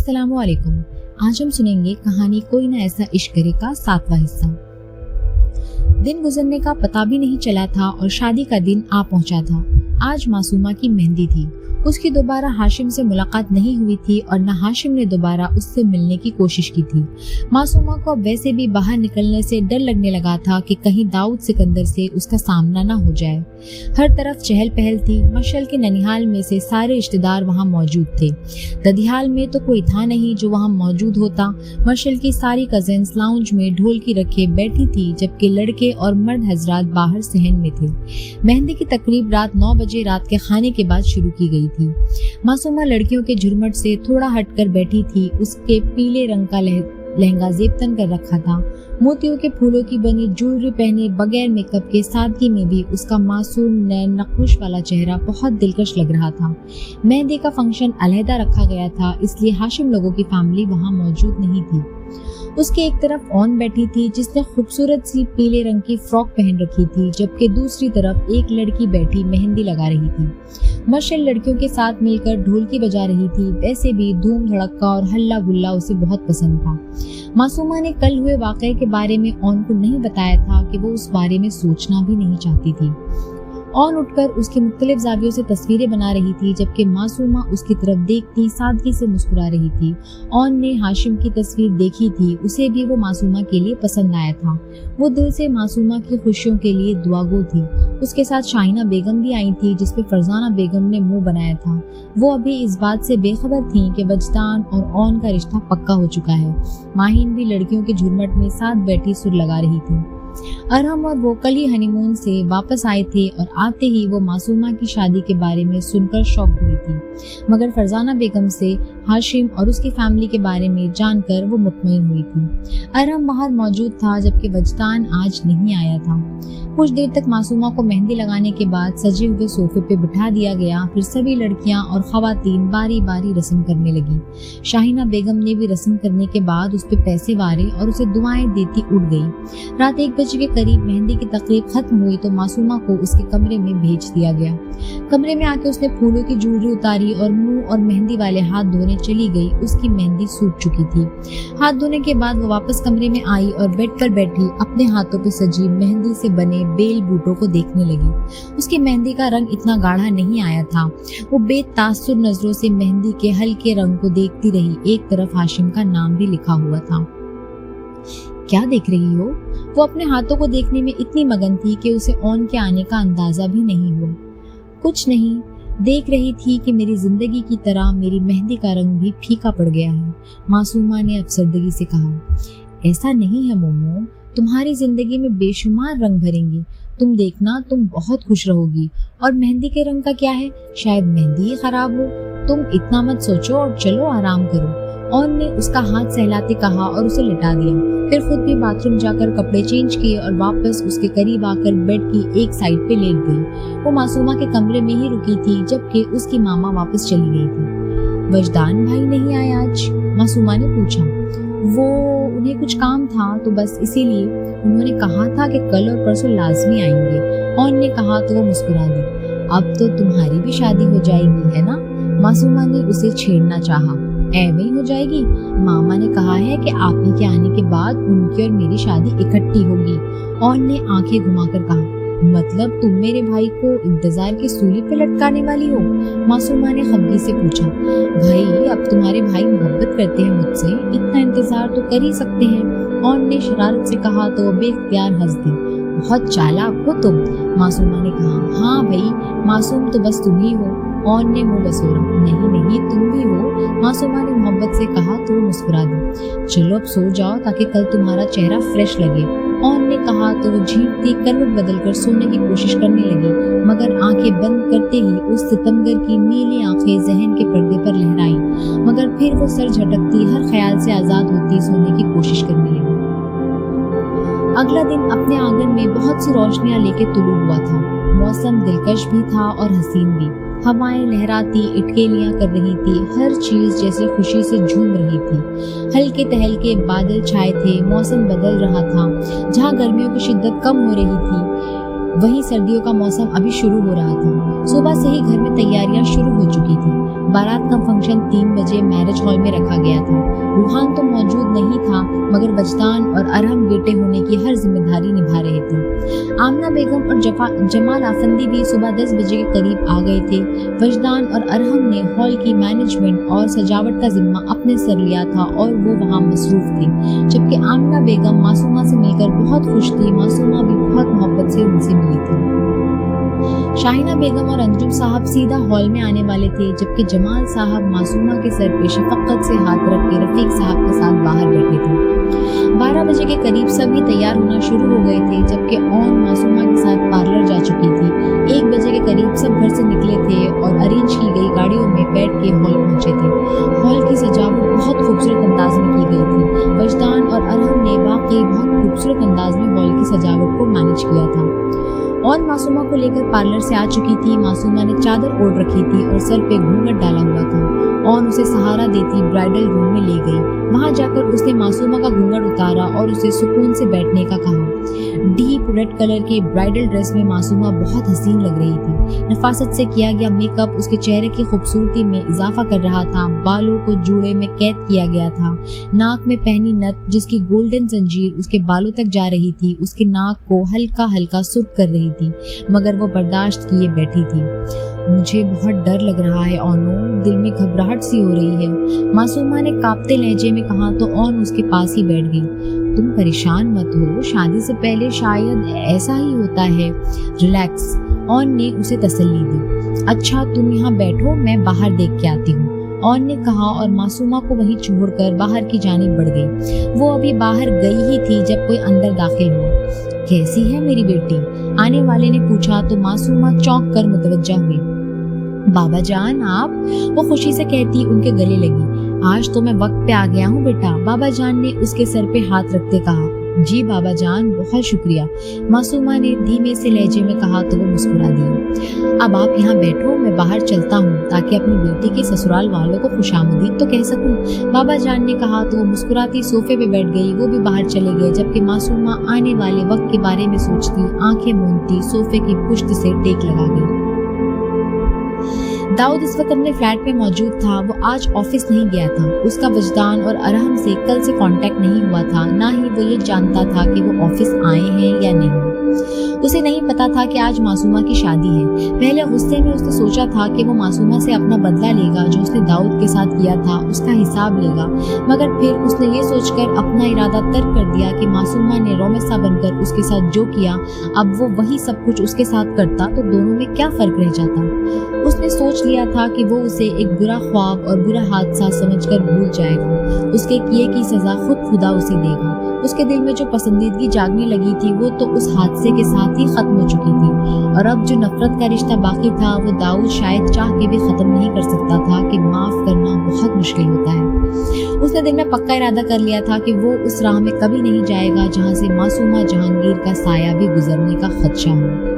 अस्सलामु अलैकुम। आज हम सुनेंगे कहानी कोई ना ऐसा इश्क करे का 7वां हिस्सा। दिन गुजरने का पता भी नहीं चला था और शादी का दिन आ पहुंचा था। आज मासूमा की मेहंदी थी। उसकी दोबारा हाशिम से मुलाकात नहीं हुई थी और न हाशिम ने दोबारा उससे मिलने की कोशिश की थी। मासूमा को अब वैसे भी बाहर निकलने से डर लगने लगा था कि कहीं दाऊद सिकंदर से उसका सामना न हो जाए। हर तरफ चहल पहल थी। मशल के ननिहाल में से सारे रिश्तेदार वहाँ मौजूद थे। ददियाल में तो कोई था नहीं जो वहाँ मौजूद होता। मशल की सारी कजिन्स लाउंज में ढोलकी रखे बैठी थी, जबकि लड़के और मर्द हजरात बाहर सहन में थे। मेहंदी की तकरीब रात 9 बजे रात के खाने के बाद शुरू की गई थी। मासूमा लड़कियों के झुरमुट से थोड़ा हटकर बैठी थी। उसके पीले रंग का लहंगा जेबतन कर रखा था। मोतियों के फूलों की बनी ज्वेलरी पहने बगैर मेकअप के सादगी में भी उसका मासूम नैन नक्श वाला चेहरा बहुत दिलकश लग रहा था। मेहंदी का फंक्शन अलहदा रखा गया था, इसलिए हाशिम लोगों की फैमिली वहाँ मौजूद नहीं थी। उसके एक तरफ ऑन बैठी थी जिसने खूबसूरत सी पीले रंग की फ्रॉक पहन रखी थी, जबकि दूसरी तरफ एक लड़की बैठी मेहंदी लगा रही थी। मशल लड़कियों के साथ मिलकर ढोलकी बजा रही थी। वैसे भी धूम धड़क्का और हल्ला गुल्ला उसे बहुत पसंद था। मासूमा ने कल हुए वाक़ये के बारे में ऑन को नहीं बताया था कि वो उस बारे में सोचना भी नहीं चाहती थी। ऑन उठकर उसके मुख्तलिफ जावियों से तस्वीरें बना रही थी, जबकि मासूमा उसकी तरफ देखती सादगी से मुस्कुरा रही थी। ऑन ने हाशिम की तस्वीर देखी थी, उसे भी वो मासूमा के लिए पसंद आया था। वो दिल से मासूमा की खुशियों के लिए दुआगो थी। उसके साथ शाहिना बेगम भी आई थी, जिसपे फरजाना बेगम ने मुंह बनाया था। वो अभी इस बात से बेखबर थी कि वजदान और ऑन का रिश्ता पक्का हो चुका है। माहिन भी लड़कियों के झुरमुट में साथ बैठी सुर लगा रही थी। अरहम और वो कल ही हनीमून से वापस आए थे और आते ही वो मासूमा की शादी के बारे में सुनकर शॉक हुई थी, मगर फरजाना बेगम से हाशिम और उसकी फैमिली के बारे में जानकर वो मुतमईन हुई थी। अरहम बाहर मौजूद था, जबकि वजदान आज नहीं आया था। कुछ देर तक मासूमा को मेहंदी लगाने के बाद सजे हुए सोफे पे बिठा दिया गया। फिर सभी लड़कियां और खवातीन बारी बारी रस्म करने लगी। शाहिना बेगम ने भी रस्म करने के बाद उस पर पैसे वारे और उसे दुआएं देती उड़ गई। रात 1 बजे के करीब मेहंदी की तकरीब खत्म हुई तो मासूमा को उसके कमरे में भेज दिया गया। कमरे में आके उसने फूलों की ज्वेलरी उतारी और मुंह और मेहंदी वाले हाथ धोने चली गई। उसकी मेहंदी सूख चुकी थी। हाथ धोने के बाद वो वापस कमरे में आई और बेड पर बैठी अपने हाथों पे सजी मेहंदी से बने बेल बूटों को देखने लगी। उसकी मेहंदी का रंग इतना गाढ़ा नहीं आया था। वो बेतासुर नजरों से मेहंदी के हल्के रंग को देखती रही। एक तरफ हाशिम का नाम भी लिखा हुआ था। क्या देख रही हो? वो अपने हाथों को देखने में इतनी मगन थी कि उसे ऑन के आने का अंदाजा भी नहीं हुआ। कुछ नहीं, देख रही थी कि मेरी जिंदगी की तरह मेरी मेहंदी का रंग भी फीका पड़ गया है, मासूमा ने अफसरदगी से कहा। ऐसा नहीं है मोमो, तुम्हारी जिंदगी में बेशुमार रंग भरेंगे। तुम देखना, तुम बहुत खुश रहोगी। और मेहंदी के रंग का क्या है? शायद मेहंदी ही खराब हो। तुम इतना मत सोचो और चलो आराम करो। ऑन ने उसका हाथ सहलाते कहा और उसे लिटा दिया। फिर खुद भी बाथरूम जाकर कपड़े चेंज किए और वापस उसके करीब आकर बेड की एक साइड पे लेट गई। वो मासूमा के कमरे में ही रुकी थी, जबकि उसकी मामा वापस चली गई थी। वजदान भाई नहीं आए आज? मासूमा ने पूछा। वो उन्हें कुछ काम था तो बस इसीलिए। उन्होंने कहा था कि कल और परसों लाजमी आएंगे। ऑन ने कहा तो वो मुस्कुरा दी। अब तो तुम्हारी भी शादी हो जाएगी, है ना? मासूमा ने उसे छेड़ना चाहा। ऐਵੇਂ हो जाएगी? मामा ने कहा है कि आप ही के आने के बाद उनकी और मेरी शादी इकट्ठी होगी। ऑन ने आंखें घुमाकर कहा। मतलब तुम मेरे भाई को इंतजार की सूली पे लटकाने वाली हो? मासूमा ने खफगी से पूछा। भाई, अब तुम्हारे भाई मोहब्बत करते हैं मुझसे, इतना इंतजार तो कर ही सकते हैं। ऑन ने शरारत से कहा तो वो बेख्तियार हंस दी। बहुत चालाक हो तुम, मासूमा ने कहा। हाँ भाई, मासूम तो बस तुम ही हो। ऑन ने मुंह बसोरा। नहीं नहीं, तुम भी हो, मासूमा ने मोहब्बत से कहा तो वो मुस्कुरा दी। चलो अब सो जाओ ताकि कल तुम्हारा चेहरा फ्रेश लगे। ऑन ने कहा तो वो झींकती करवट बदलकर सोने की कोशिश करने लगी, मगर आंखें बंद करते ही उस सितमगर की नीली आंखें जहन के पर्दे पर लहराईं। मगर फिर वो सर झटकती हर ख्याल से आजाद होती सोने की कोशिश करने लगी। अगला दिन अपने आंगन में बहुत सी रोशनियां लेके तुलू हुआ था। मौसम दिलकश भी था और हसीन भी। हवाएं लहराती इटकेलियां कर रही थी। हर चीज जैसे खुशी से झूम रही थी। हल्के तहलके बादल छाए थे। मौसम बदल रहा था। जहां गर्मियों की शिद्दत कम हो रही थी, वहीं सर्दियों का मौसम अभी शुरू हो रहा था। सुबह से ही घर में तैयारियां शुरू हो चुकी थी। बारात का फंक्शन 3 बजे मैरिज हॉल में रखा गया था। रूहान तो मौजूद नहीं था, मगर वजदान और अरहम बेटे होने की हर जिम्मेदारी निभा रहे थे। आमना बेगम और जमाल आफंदी भी सुबह 10 बजे के करीब आ गए थे। वजदान और अरहम ने हॉल की मैनेजमेंट और सजावट का जिम्मा अपने सर लिया था और वो वहाँ मसरूफ थे, जबकि आमना बेगम मासूमा से मिलकर बहुत खुश थी। मासूमा भी बहुत मोहब्बत से उनसे मिली थी। शाहिना बेगम और अंजुम साहब सीधा हॉल में आने वाले थे, जबकि जमाल साहब मासूमा के सर पे शफकत से हाथ रख के रफीक साहब के साथ बाहर बैठे थे। 12 बजे के करीब सभी तैयार होना शुरू हो गए थे, जबकि ऑन मासूमा के साथ पार्लर जा चुकी थी। 1 बजे के करीब सब घर से निकले थे और अरेंज की गई गाड़ियों में बैठ के हॉल पहुंचे थे। हॉल की सजावट बहुत खूबसूरत अंदाज में की गई थी। वजदान और अरहम ने वाकई बहुत खूबसूरत अंदाज में हॉल की सजावट को मैनेज किया था। और मासूमा को लेकर पार्लर से आ चुकी थी। मासूमा ने चादर ओढ़ रखी थी और सर पे घूंघट डाला हुआ था। और उसे सहारा देती ब्राइडल रूम में ले गई। वहां जाकर उसने मासूमा का घूंघट उतारा और उसे सुकून से बैठने का कहा। डीप रेड कलर के ब्राइडल ड्रेस में मासूमा बहुत हसीन लग रही थी। नफासत से किया गया मेकअप उसके चेहरे की खूबसूरती में इजाफा कर रहा था। बालों को जूड़े में कैद किया गया था। नाक में पहनी नथ जिसकी गोल्डन जंजीर उसके बालों तक जा रही थी, उसके नाक को हल्का हल्का सुर्ख कर रही थी, मगर वो बर्दाश्त किए बैठी थी। मुझे बहुत डर लग रहा है ओनो, दिल में घबराहट सी हो रही है, मासूमा ने कांपते लहजे में कहा तो ओन उसके पास ही बैठ गई। तुम परेशान मत हो, शादी से पहले शायद ऐसा ही होता है, रिलैक्स, ओन ने उसे तसल्ली दी। अच्छा तुम यहाँ बैठो, मैं बाहर देख के आती हूँ, ओन ने कहा और मासूमा को वहीं छोड़कर बाहर की जानिब बढ़ गई। वो अभी बाहर गई ही थी जब कोई अंदर दाखिल हुआ। कैसी है मेरी बेटी? आने वाले ने पूछा तो मासूमा चौंक कर मुतवज्जा हुई। बाबा जान आप? वो खुशी से कहती उनके गले लगी। आज तो मैं वक्त पे आ गया हूँ बेटा, बाबा जान ने उसके सर पे हाथ रखते कहा। जी बाबा जान, बहुत शुक्रिया, मासूमा ने धीमे से लहजे में कहा तो वो मुस्कुरा दिया। अब आप यहाँ बैठो, मैं बाहर चलता हूँ ताकि अपनी बेटी के ससुराल वालों को खुशामदीद तो कह सकूं, बाबा जान ने कहा तो वो मुस्कुराती सोफे पे बैठ गई। वो भी बाहर चले गए, जबकि मासूमा आने वाले वक्त के बारे में सोचती, आंखें मूंदती सोफे की पुश्त से टेक लगा गई। दाऊद इस वक्त अपने फ्लैट में मौजूद था। वो आज ऑफिस नहीं गया था। उसका वजदान और अरहम से कल से कांटेक्ट नहीं हुआ था, ना ही वो ये जानता था कि वो ऑफिस आए हैं या नहीं। उसे नहीं पता था कि आज मासूमा की शादी है। पहले गुस्से में उसने सोचा था कि वो मासूमा से अपना बदला लेगा, जो उसने दाऊद के साथ किया था उसका हिसाब लेगा, मगर फिर उसने ये सोचकर अपना इरादा तर्क कर दिया कि मासूमा ने रोमेसा बनकर उसके साथ जो किया, अब वो वही सब कुछ उसके साथ करता तो दोनों में क्या फर्क रह जाता। उसने सोच लिया था कि वो उसे एक बुरा ख्वाब और बुरा हादसा समझकर भूल जाएगा। उसके किए की सजा खुद खुदा उसे देगा। उसके दिल में जो पसंदीदगी जागने लगी थी वो तो उस हादसे के साथ ही खत्म हो चुकी थी, और अब जो नफरत का रिश्ता बाकी था वो दाऊद शायद चाह के भी खत्म नहीं कर सकता था कि माफ करना बहुत मुश्किल होता है। उसने दिल में पक्का इरादा कर लिया था कि वो उस राह में कभी नहीं जाएगा जहाँ से मासूमा जहांगीर का साया भी गुजरने का खदशा हो।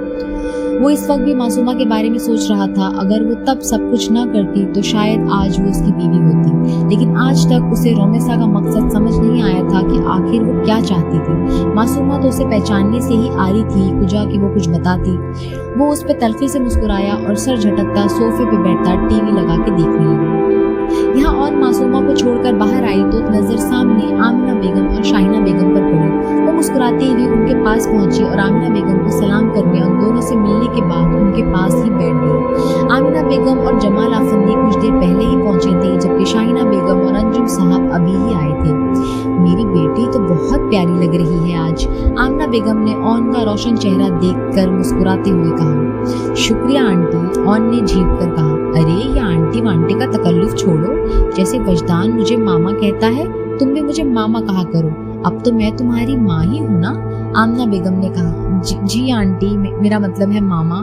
वो इस वक्त भी मासूमा के बारे में सोच रहा था। अगर वो तब सब कुछ न करती तो शायद आज वो उसकी बीवी होती, लेकिन आज तक उसे रोमेसा का मकसद समझ नहीं आया था कि आखिर वो क्या चाहती थी। मासूमा तो उसे पहचानने से ही आ रही थी कुजा कि वो कुछ बताती। वो उस पर तलखी से मुस्कुराया और सर झटकता सोफे पे बैठता टीवी लगा के देखने लगा। यहाँ और मासूमा को छोड़कर बाहर आई तो नजर सामने आमिना बेगम और शाहिना बेगम पर पड़ी। वो मुस्कुराती हुई उनके पास पहुंची और आमिना बेगम को सलाम करके उन दोनों से मिलने के बाद उनके पास ही बैठ गई। आमिना बेगम और जमाल आफंदी कुछ देर पहले ही पहुंचे थे, जबकि शाहिना बेगम और अंजुम साहब अभी ही आए थे। मेरी बेटी तो बहुत प्यारी लग रही है आज, आमिना बेगम ने ऑन का रोशन चेहरा देखकर मुस्कुराते हुए कहा। शुक्रिया आंटी, ऑन ने झींक कर कहा। अरे ये आंटी वांटी का तकल्लुफ छोड़ो, जैसे वजदान मुझे मामा कहता है तुम भी मुझे मामा कहा करो, अब तो मैं तुम्हारी माँ ही हूँ ना, आमिना बेगम ने कहा। जी आंटी, मेरा मतलब है मामा,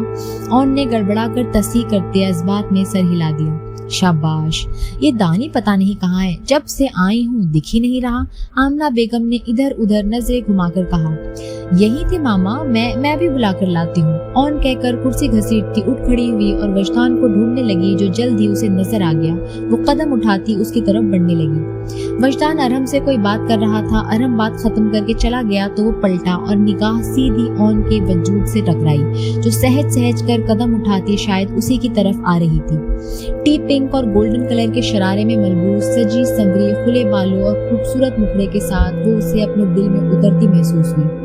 ऑन ने गड़बड़ा कर तस्दीक करते इस्बात में सर हिला दिया। शाबाश, ये दानी पता नहीं कहाँ है, जब से आई हूँ दिख ही नहीं रहा, आमिना बेगम ने इधर उधर नजरें घुमाकर कहा। यही थे मामा, मैं भी बुला कर लाती हूँ, ऑन कहकर कुर्सी घसीटती उठ खड़ी हुई और वजदान को ढूंढने लगी, जो जल्द ही उसे नजर आ गया। वो कदम उठाती उसकी तरफ बढ़ने लगी। वजदान अरहम से कोई बात कर रहा था। अरहम बात खत्म करके चला गया तो वो पलटा और निगाह सीधी ऑन के वजूद से टकराई, जो सहज सहज कर कदम उठाती शायद उसी की तरफ आ रही थी। टी पिंक और गोल्डन कलर के शरारे में मलबूस, सजी संवरी, खुले बालों और खूबसूरत मुखड़े के साथ वो उसे अपने दिल में उतरती महसूस हुई।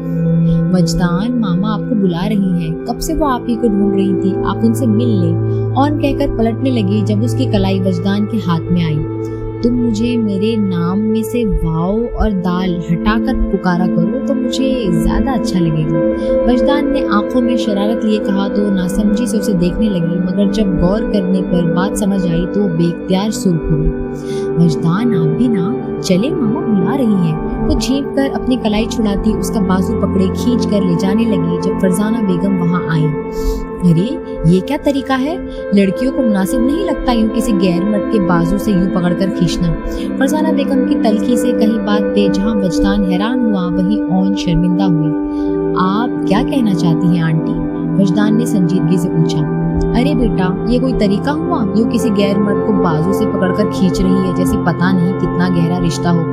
वजदान, मामा आपको बुला रही हैं। कब से वो आप ही को ढूंढ रही थी, आप उनसे मिल लें। ऑन कहकर पलटने लगी जब उसकी कलाई वजदान के हाथ में आई। तुम मुझे मेरे नाम में से वाव और दाल हटाकर पुकारा करो तो मुझे ज्यादा अच्छा लगेगा। वजदान ने आंखों में शरारत लिए कहा तो नासमझी से उसे देखने लगी, मगर जब गौर करने पर बात समझ आई तो वो बेख्तियार सुर्ख हो गई। वजदान, आप भी ना चले, मामा बुला रही हैं। वो झींप कर अपनी कलाई छुड़ाती उसका बाजू पकड़े खींच कर ले जाने लगी जब फरजाना बेगम वहां आई। अरे ये क्या तरीका है, लड़कियों को मुनासिब नहीं लगता यूं किसी गैर मर्द के बाजू से यूं पकड़कर खींचना। फरजाना बेगम की तल्खी से कही बात पे जहां वजदान हैरान हुआ वहीं ऑन शर्मिंदा हुई। आप क्या कहना चाहती हैं आंटी? वजदान ने संजीदगी से पूछा। अरे बेटा, ये कोई तरीका हुआ, यूं किसी गैर मर्द को बाजू से पकड़कर खींच रही है जैसे पता नहीं कितना गहरा रिश्ता हो।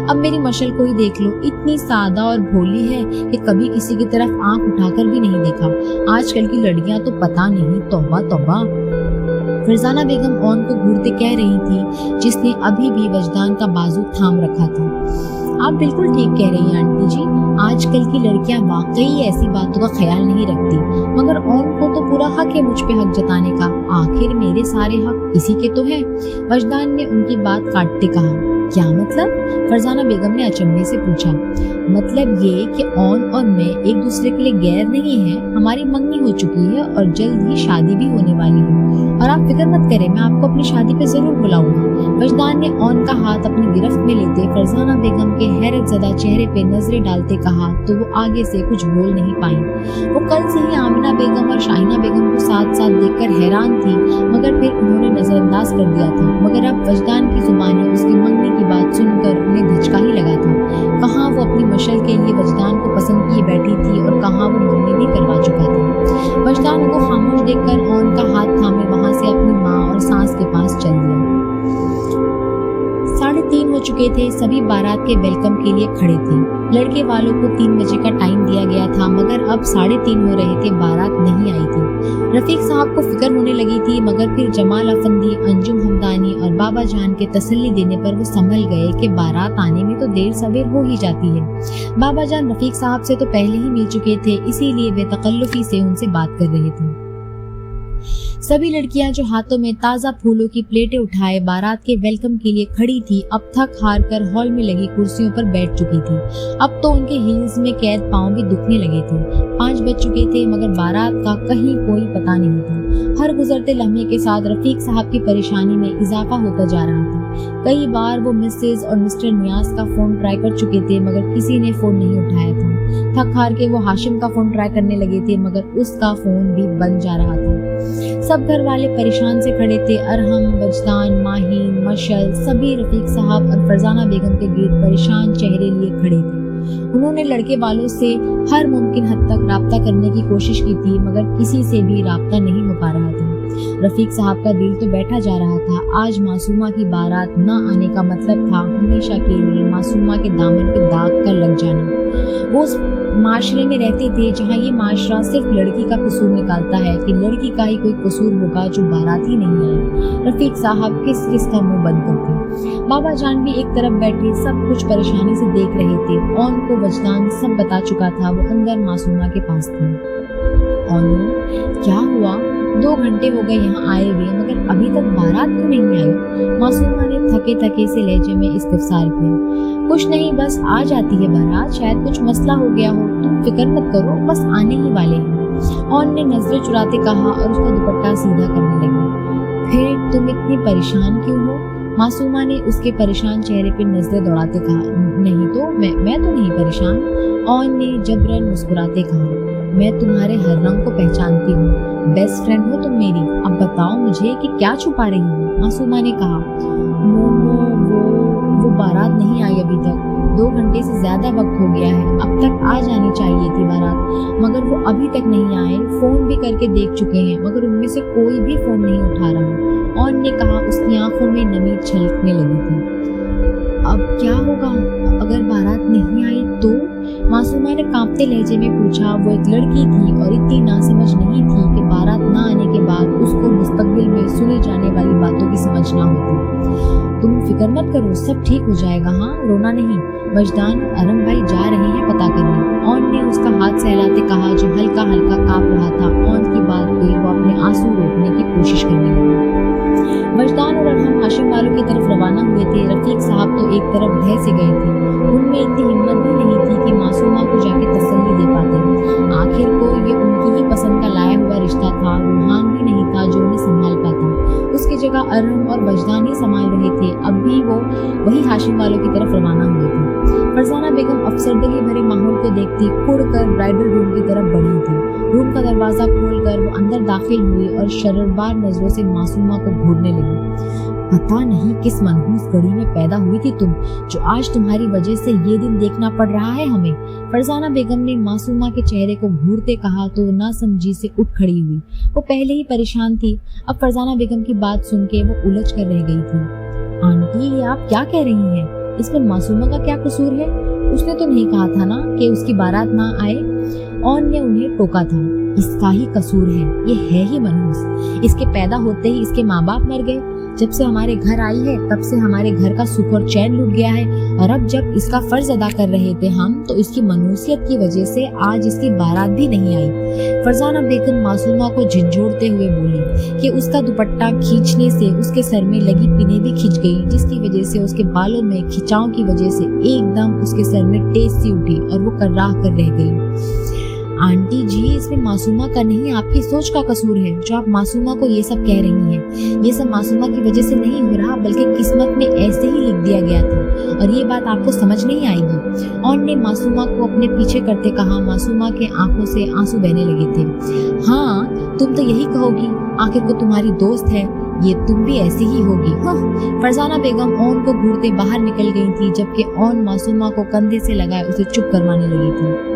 अब मेरी मशल को ही देख लो, इतनी सादा और भोली है कि कभी किसी की तरफ आंख उठाकर भी नहीं देखा। आजकल की लड़कियां तो पता नहीं, तौबा तौबा। फरजाना बेगम ऑन को घूरते कह रही थी, जिसने अभी भी वजदान का बाजू थाम रखा था। आप बिल्कुल ठीक कह रही हैं आंटी जी, आजकल की लड़कियां वाकई ऐसी बातों का ख्याल नहीं रखती, मगर ऑन को तो पूरा हक है मुझ पे हक जताने का। आखिर मेरे सारे हक इसी के तो हैं। वजदान ने उनकी बात काटते कहा। क्या मतलब? फरजाना बेगम ने अचंभे से पूछा। मतलब ये कि ऑन और मैं एक दूसरे के लिए गैर नहीं हैं। हमारी मंगनी हो चुकी है और जल्द ही शादी भी होने वाली है, और आप फिक्र मत करें, मैं आपको अपनी शादी पे जरूर बुलाऊंगा। वजदान ने ऑन का हाथ अपनी गिरफ्त में लेते फरजाना बेगम के हैरत ज़दा चेहरे पे नजरें डालते कहा तो वो आगे से कुछ बोल नहीं पाई। वो कल से ही आमिना बेगम और शाहिना बेगम को साथ साथ देखकर हैरान थी, मगर फिर उन्होंने नजरअंदाज कर दिया था। मगर अब वजदान की जुबानी उसकी मंगनी की बात सुनकर उन्हें धचका ही लगा था। कहाँ वो अपनी मशल के लिए वजदान को पसंद किए बैठी थी और कहाँ वो मंगनी भी करवा चुका था। वजदान को खामोश देखकर ऑन का हाथ थामे वहां से अपनी माँ और सास के पास चल दिया। 3:30 हो चुके थे। सभी बारात के वेलकम के लिए खड़े थे। लड़के वालों को 3 बजे का टाइम दिया गया था, मगर अब 3:30 हो रहे थे, बारात नहीं आई थी। रफीक साहब को फिक्र होने लगी थी, मगर फिर जमाल अफंदी, अंजुम हमदानी और बाबा जान के तसल्ली देने पर वो संभल गए कि बारात आने में तो देर सवेर हो ही जाती है। बाबा जान रफीक साहब से तो पहले ही मिल चुके थे, इसीलिए वे तकल्लुफी से उनसे बात कर रहे थे। सभी लड़कियां जो हाथों में ताजा फूलों की प्लेटें उठाए बारात के वेलकम के लिए खड़ी थी, अब थक हार कर हॉल में लगी कुर्सियों पर बैठ चुकी थी। अब तो उनके हील्स में कैद पांव भी दुखने लगे थे। 5 बज चुके थे, मगर बारात का कहीं कोई पता नहीं था। हर गुजरते लम्हे के साथ रफीक साहब की परेशानी में इजाफा होता जा रहा था। कई बार वो मिसेज और मिस्टर नियाज का फोन ट्राई कर चुके थे, मगर किसी ने फोन नहीं उठाया था। थक हार के वो हाशिम का फोन ट्राई करने लगे थे, मगर उसका फोन भी बंद जा रहा था। सब घर वाले परेशान से खड़े थे। अरहम, वजदान, माहीन, मशल, सभी रफीक साहब और फरजाना बेगम के गिर्द परेशान चेहरे लिए खड़े थे। उन्होंने लड़के वालों से हर मुमकिन हद तक राब्ता करने की कोशिश की थी, मगर किसी से भी राब्ता नहीं हो पा रहा था। रफीक साहब का दिल तो बैठा जा रहा था। आज मासूमा की बारात न आने का मतलब था हमेशा के लिए मासूमा के दामन पे दाग का लग जाना। वो उस माशरे में रहते थे जहाँ ये माशरा सिर्फ लड़की का कसूर निकालता है कि लड़की का ही कोई कसूर होगा जो बारात ही नहीं आए। रफीक साहब किस किस का मुंह बंद करते। बाबा जान भी एक तरफ बैठे सब कुछ परेशानी से देख रहे थे। ऑन को वजदान सब बता चुका था। वो अंदर मासूमा के पास थी। ऑन, क्या हुआ? 2 घंटे हो गए यहाँ आए हुए, मगर अभी तक बारात क्यों नहीं आई? मासूमा ने थके थके से लहजे में इस्तिफसार किया। कुछ नहीं, बस आ जाती है बारात, शायद कुछ मसला हो गया हो, तुम फिक्र मत करो, बस आने ही वाले हैं। ऑन ने नजरें चुराते कहा और उसका दुपट्टा सीधा करने लगी। फिर तुम इतनी परेशान क्यों हो? मासूमा ने उसके परेशान चेहरे पर नजरें दौड़ाते कहा। नहीं तो मैं तो नहीं परेशान। ऑन ने जबरन मुस्कुराते कहा। मैं तुम्हारे हर रंग को पहचानती हूँ, बेस्ट फ्रेंड हो तुम मेरी। अब बताओ मुझे कि क्या छुपा रही हो? मासूमा ने कहा। वो बारात नहीं आई अभी तक। 2 घंटे से ज्यादा वक्त हो गया है, अब तक आ जानी चाहिए थी बारात, मगर वो अभी तक नहीं आए। फोन भी करके देख चुके हैं, मगर उनमें से कोई भी फोन नहीं उठा रहा। ऑन ने कहा। उसकी आंखों में नमी छलकने लगी थी। اب کیا ہوگا اگر بارات نہیں آئی تو؟ معصومہ نے کانپتے لہجے میں پوچھا۔ وہ ایک لڑکی تھی اور اتنی ناسمجھ نہیں تھی کہ بارات نہ آنے کے بعد اس کو مستقبل میں سنی جانے والی باتوں کی سمجھ نہ ہوتی۔ تم فکر مت کرو، سب ٹھیک ہو جائے گا، ہاں رونا نہیں۔ وجدان اور ارم بھائی جا رہے ہیں پتہ کرنے، اون نے اس کا ہاتھ سہلاتے کہا جو ہلکا ہلکا کانپ رہا تھا۔ اون کی بات پہ وہ اپنے آنسو روکنے کی کوشش کرنے لگا۔ وجدان اور ارحم ہاشم والوں کی طرف روانہ ہوئے تھے۔ رفیق صاحب تو ایک طرف ڈھہ سے گئے تھے، ان میں اتنی ہمت بھی نہیں تھی کہ معصومہ کو جا کے تسلی دے پاتے۔ آخر کو یہ ان کی ہی پسند کا لایا ہوا رشتہ تھا، روحان بھی نہیں تھا جو انہیں سنبھال پاتا، اس کی جگہ ارحم اور وجدان ہی سنبھال رہے تھے۔ اب بھی وہ وہی ہاشم والوں کی طرف روانہ ہوئے تھے۔ فرزانہ بیگم افسردگی بھرے ماحول کو دیکھتی کڑ کر برائڈل روم کی طرف بڑھی تھی۔ روم کا دروازہ کھول کر وہ اندر داخل ہوئی اور شرربار نظروں سے معصومہ کو گھورنے لگی۔ پتہ نہیں کس منحوس گھڑی میں پیدا ہوئی تھی تم، جو آج تمہاری وجہ سے یہ دن دیکھنا پڑ رہا ہے ہمیں۔ فرزانہ بیگم نے معصومہ کے چہرے کو گھورتے کہا تو نہ سمجھی سے اٹھ کھڑی ہوئی۔ وہ پہلے ہی پریشان تھی، اب فرزانہ بیگم کی بات سن کے وہ الجھ کر رہ گئی تھی۔ آنٹی یہ آپ کیا کہہ رہی ہیں؟ اس میں معصومہ کا کیا قصور ہے؟ اس نے تو نہیں کہا تھا نا کہ اس کی بارات نہ آئے؟ اون نے انہیں ٹوکا تھا۔ اس کا ہی قصور ہے، یہ ہے ہی منحوس۔ اس کے پیدا ہوتے ہی اس کے ماں باپ مر گئے، جب سے ہمارے گھر آئی ہے تب سے ہمارے گھر کا سکھ اور چین لٹ گیا ہے، اور اب جب اس کا فرض ادا کر رہے تھے ہم تو اس کی منحوسیت کی وجہ سے آج اس کی بارات بھی نہیں آئی۔ فرزانہ بیگم معصومہ کو جھنجھوڑتے ہوئے بولی کہ اس کا دوپٹہ کھینچنے سے اس کے سر میں لگی پنیں بھی کھنچ گئی، جس کی وجہ سے اس کے بالوں میں کھچاؤ کی وجہ سے ایک دم اس کے سر میں ٹیس سی اٹھی اور وہ کرراہ کر رہ گئی۔ آنٹی جی اس میں معصومہ کا نہیں آپ کی سوچ کا قصور ہے، جو آپ معصومہ کو یہ سب کہہ رہی ہیں۔ یہ سب معصومہ کی وجہ سے نہیں ہو رہا، بلکہ قسمت میں ایسے ہی لکھ دیا گیا تھا، اور یہ بات آپ کو سمجھ نہیں آئے گی۔ اون نے معصومہ کو اپنے پیچھے کرتے کہا۔ معصومہ کے آنکھوں سے آنسو بہنے لگے تھے۔ ہاں تم تو یہی کہو گی، آخر کو تمہاری دوست ہے، یہ تم بھی ایسی ہی ہوگی۔ فرزانہ بیگم اون کو گھورتے باہر نکل گئی تھی، جبکہ اون معصومہ کو کندھے سے لگائے اسے چپ کروانے لگی تھی۔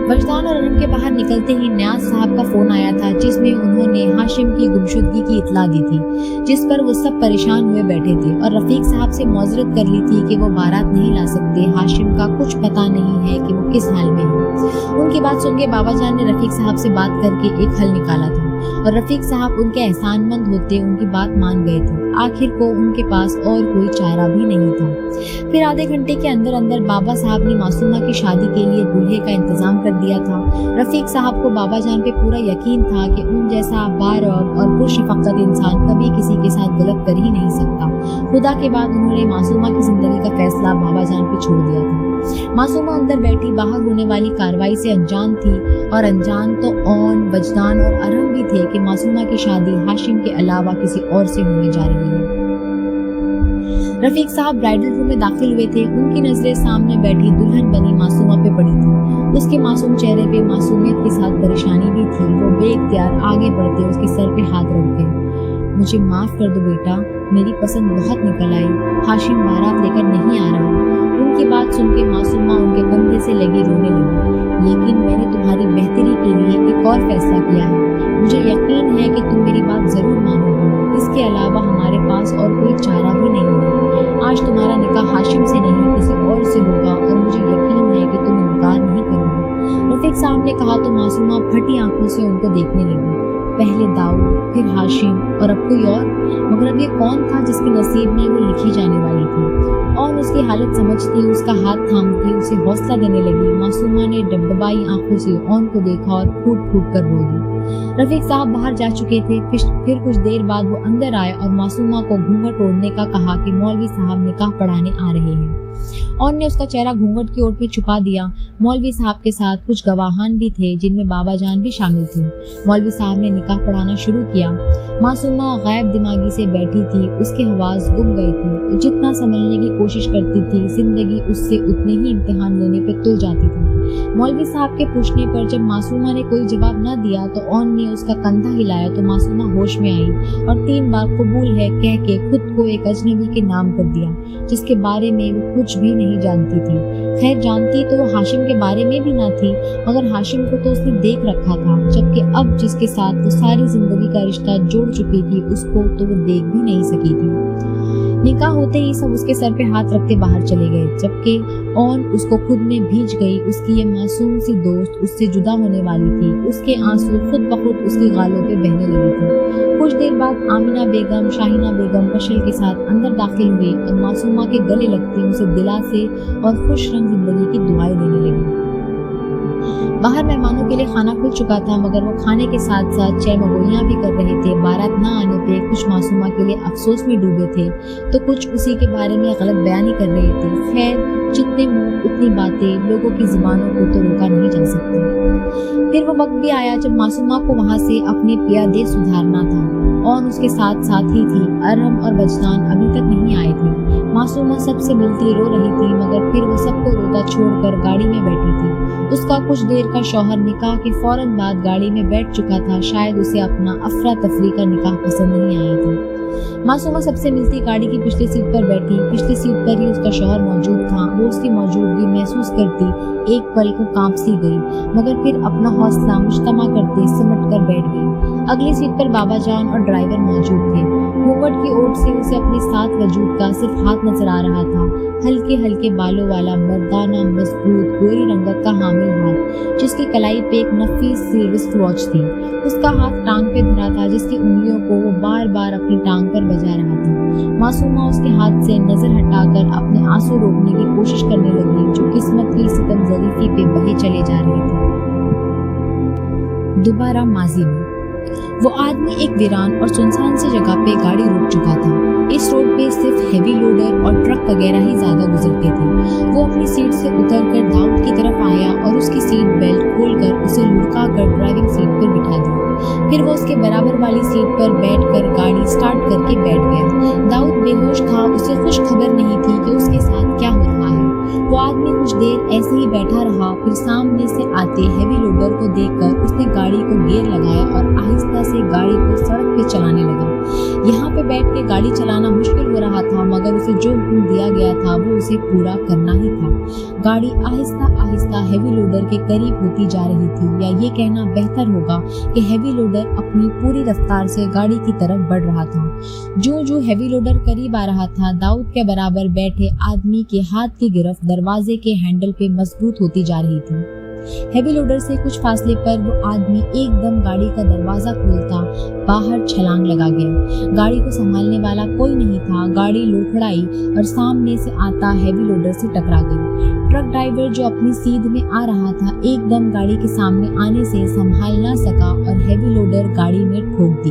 وجدان اور ارحم کے باہر نکلتے ہی نیاز صاحب کا فون آیا تھا، جس میں انہوں نے ہاشم کی گمشدگی کی اطلاع دی تھی، جس پر وہ سب پریشان ہوئے بیٹھے تھے، اور رفیق صاحب سے معذرت کر لی تھی کہ وہ بارات نہیں لا سکتے، ہاشم کا کچھ پتہ نہیں ہے کہ وہ کس حال میں ہے۔ ان کی بات سن کے بابا جان نے رفیق صاحب سے بات کر کے ایک حل نکالا تھا، اور رفیق صاحب ان کے احسان مند ہوتے ان کی بات مان گئے تھے۔ آخر کو ان کے پاس اور کوئی چارہ بھی نہیں تھا۔ پھر آدھے گھنٹے کے اندر اندر بابا صاحب نے معصومہ کی شادی کے لیے دولہے کا انتظام کر دیا تھا۔ رفیق صاحب کو بابا جان پہ پورا یقین تھا کہ ان جیسا بارعب اور پرشفقت انسان کبھی کسی کے ساتھ غلط کر ہی نہیں سکتا۔ خدا کے بعد انہوں نے معصومہ کی زندگی کا فیصلہ بابا جان پہ چھوڑ دیا تھا۔ معصومہ اندر بیٹھی باہر ہونے والی کارروائی سے انجان تھی، اور انجان تو اون، وجدان اور ارحم بھی تھے کہ معصومہ کی شادی ہاشم کے علاوہ کسی اور سے ہونے جا رہی ہے۔ رفیق صاحب برائڈل روم میں داخل ہوئے تھے، ان کی نظریں سامنے بیٹھی دلہن بنی معصومہ پہ پڑی تھی۔ اس کے معصوم چہرے پہ معصومیت کے ساتھ پریشانی بھی تھی۔ وہ بے اختیار آگے بڑھتے اس کے سر پہ ہاتھ رکھ گئے۔ مجھے معاف کر دو بیٹا، میری پسند بہت نکل آئی، ہاشم بارات لے کر نہیں آ رہا۔ ان کی بات سن کے معصومہ ان کے کندھے سے لگی رونے لگی۔ لیکن میں نے تمہاری بہتری کے لیے ایک اور فیصلہ کیا ہے، مجھے یقین ہے کہ تم میری بات ضرور مانو گے، اس کے علاوہ ہمارے پاس اور کوئی چارہ بھی نہیں ہے۔ آج تمہارا نکاح ہاشم سے نہیں کسی اور سے ہوگا، اور مجھے یقین ہے کہ تم انکار نہیں کرو گے۔ رفیق صاحب نے کہا تو معصومہ پھٹی آنکھوں سے ان کو دیکھنے لگی۔ پہلے داؤد، پھر ہاشم، اور اب کوئی اور؟ مگر اب یہ کون تھا جس کے نصیب میں وہ لکھی جانے والی تھی؟ اور اس کی حالت سمجھتی اس کا ہاتھ تھامتی اسے حوصلہ دینے لگی۔ معصومہ نے ڈبڈبائی آنکھوں سے اون کو دیکھا اور پھوٹ پھوٹ کر رو دی۔ رفیق صاحب باہر جا چکے تھے۔ پھر کچھ دیر بعد وہ اندر آئے اور معصومہ کو گھونگھٹ اوڑھنے کا کہا کہ مولوی صاحب نکاح پڑھانے آ رہے ہیں۔ اون نے اس کا چہرہ گھونگھٹ کی اوٹ میں چھپا دیا۔ مولوی صاحب کے ساتھ کچھ گواہان بھی تھے، جن میں بابا جان بھی شامل تھے۔ مولوی صاحب نے نکاح پڑھانا شروع کیا۔ معصومہ غائب دماغی سے بیٹھی تھی، اس کے حواس گم گئے تھے۔ جتنا سنبھلنے کی کوشش کرتی تھی، زندگی اس سے اتنے ہی امتحان لینے پہ تل جاتی تھی۔ مولوی صاحب کے پوچھنے پر جب معصومہ نے کوئی جواب نہ دیا تو اون نے اس کا کندھا ہلایا تو معصومہ ہوش میں آئی اور 3 بار قبول ہے کہہ کے خود کو ایک اجنبی کے نام کر دیا، جس کے بارے میں وہ کچھ بھی نہیں جانتی تھی۔ خیر جانتی تو وہ ہاشم کے بارے میں بھی نہ تھی، مگر ہاشم کو تو اس نے دیکھ رکھا تھا، جبکہ اب جس کے ساتھ وہ ساری زندگی کا رشتہ جوڑ چکی تھی اس کو تو وہ دیکھ بھی نہیں سکی تھی۔ निकाह होते ही सब उसके सर पे हाथ रखते बाहर चले गए, जबकि ऑन उसको खुद में भीज गई। उसकी ये मासूम सी दोस्त उससे जुदा होने वाली थी। उसके आंसू खुद ब खुद उसकी गालों पे बहने लगे थे। कुछ देर बाद आमिना बेगम शाहीना बेगम कशल के साथ अंदर दाखिल हुई और मासूमा के गले लगती उसे दिला से और खुश रंग जिंदगी की दुआएं देने लगी। बाहर मेहमानों के लिए खाना खुल चुका था, मगर वो खाने के साथ साथ चहमगोइयां भी कर रहे थे। बारात न आने पे कुछ मासूमा के लिए अफसोस में डूबे थे तो कुछ उसी के बारे में गलत बयानी कर रहे थे। खैर, जितने मुंह उतनी बातें, लोगों की जुबानों को तो रोका नहीं जा सकता। फिर वो वक्त भी आया जब मासूमा को वहां से अपने पियादे सुधारना था। और उसके साथ साथ ही थी। अरहम और वजदान अभी तक नहीं आए थे। मासूमा सबसे मिलती रो रही थी, मगर फिर वो सबको रोता छोड़कर गाड़ी में बैठी थी। उसका कुछ देर का शौहर निकाह के फौरन बाद गाड़ी में बैठ चुका था। शायद उसे अपना अफरा तफरी का निकाह पसंद नहीं आया था। मासूमा सबसे मिलती गाड़ी की पिछली सीट पर बैठी। पिछली सीट पर ही उसका शौहर मौजूद था। वो उसकी मौजूदगी महसूस करती एक पल को कांप सी गई, मगर फिर अपना हौसला मुश्तमा करते सिमट कर बैठ गई। अगली सीट पर बाबा जान और ड्राइवर मौजूद थे। घूंघट की ओट से उसे अपने साथ वजूद का सिर्फ हाथ नजर आ रहा था। हल्के हल्के बालों वाला मर्दाना मजबूत गोरी रंगत का हामिल हाथ, जिसकी कलाई पे एक नफीस सी रिस्ट वॉच थी। उसका हाथ टांग पे धरा था, जिसकी उंगलियों को वो बार बार अपनी टांग पर बजा रहा था। मासूमा उसके हाथ से नजर हटाकर अपने आंसू रोकने की कोशिश करने लगी, जो किस्मत की सितम ज़रीफी पे बहे चले जा रहे थे। दोबारा माजी में वो आदमी एक वीरान और सुनसान सी जगह पे गाड़ी रोक चुका था। इस रोड पे सिर्फ हेवी लोडर और ट्रक वगैरह ही ज्यादा गुजरते थे। वो अपनी सीट से उतरकर दाऊद की तरफ आया और उसकी सीट बेल्ट खोलकर उसे लुढ़का कर ड्राइविंग सीट पर बिठा दिया। फिर वो उसके बराबर वाली सीट पर बैठकर गाड़ी स्टार्ट करके बैठ गया। दाऊद बेहोश था। उसे कुछ खबर नहीं थी कि उसके साथ क्या हो रहा है। वो आदमी कुछ देर ऐसे ही बैठा रहा, फिर सामने से आते हेवी लोडर को देखकर उसने गाड़ी को गियर लगाया और आहिस्ता से गाड़ी को सड़क पे चलाने लगा। यहाँ पे बैठ के गाड़ी चलाना मुश्किल हो रहा था, मगर उसे जो हुक्म दिया गया था वो उसे पूरा करना ही था। गाड़ी आहिस्ता आहिस्ता हेवी लोडर के करीब होती जा रही थी, या ये कहना बेहतर होगा कि हेवी लोडर अपनी पूरी रफ्तार से गाड़ी की तरफ बढ़ रहा था। जो हेवी लोडर करीब आ रहा था, दाऊद के बराबर बैठे आदमी के हाथ की गिरफ्त दरवाजे के हैंडल पे मजबूत होती जा रही थी। हेवी लोडर से कुछ फासले पर वो आदमी एकदम गाड़ी का दरवाजा खोलता बाहर छलांग लगा गया। गाड़ी को संभालने वाला कोई नहीं था। गाड़ी लोखड़ाई और सामने से आता हेवी लोडर से टकरा गई। ट्रक ड्राइवर जो अपनी सीध में आ रहा था, एकदम गाड़ी के सामने आने से संभाल ना सका और हेवी लोडर गाड़ी में ठोक दी।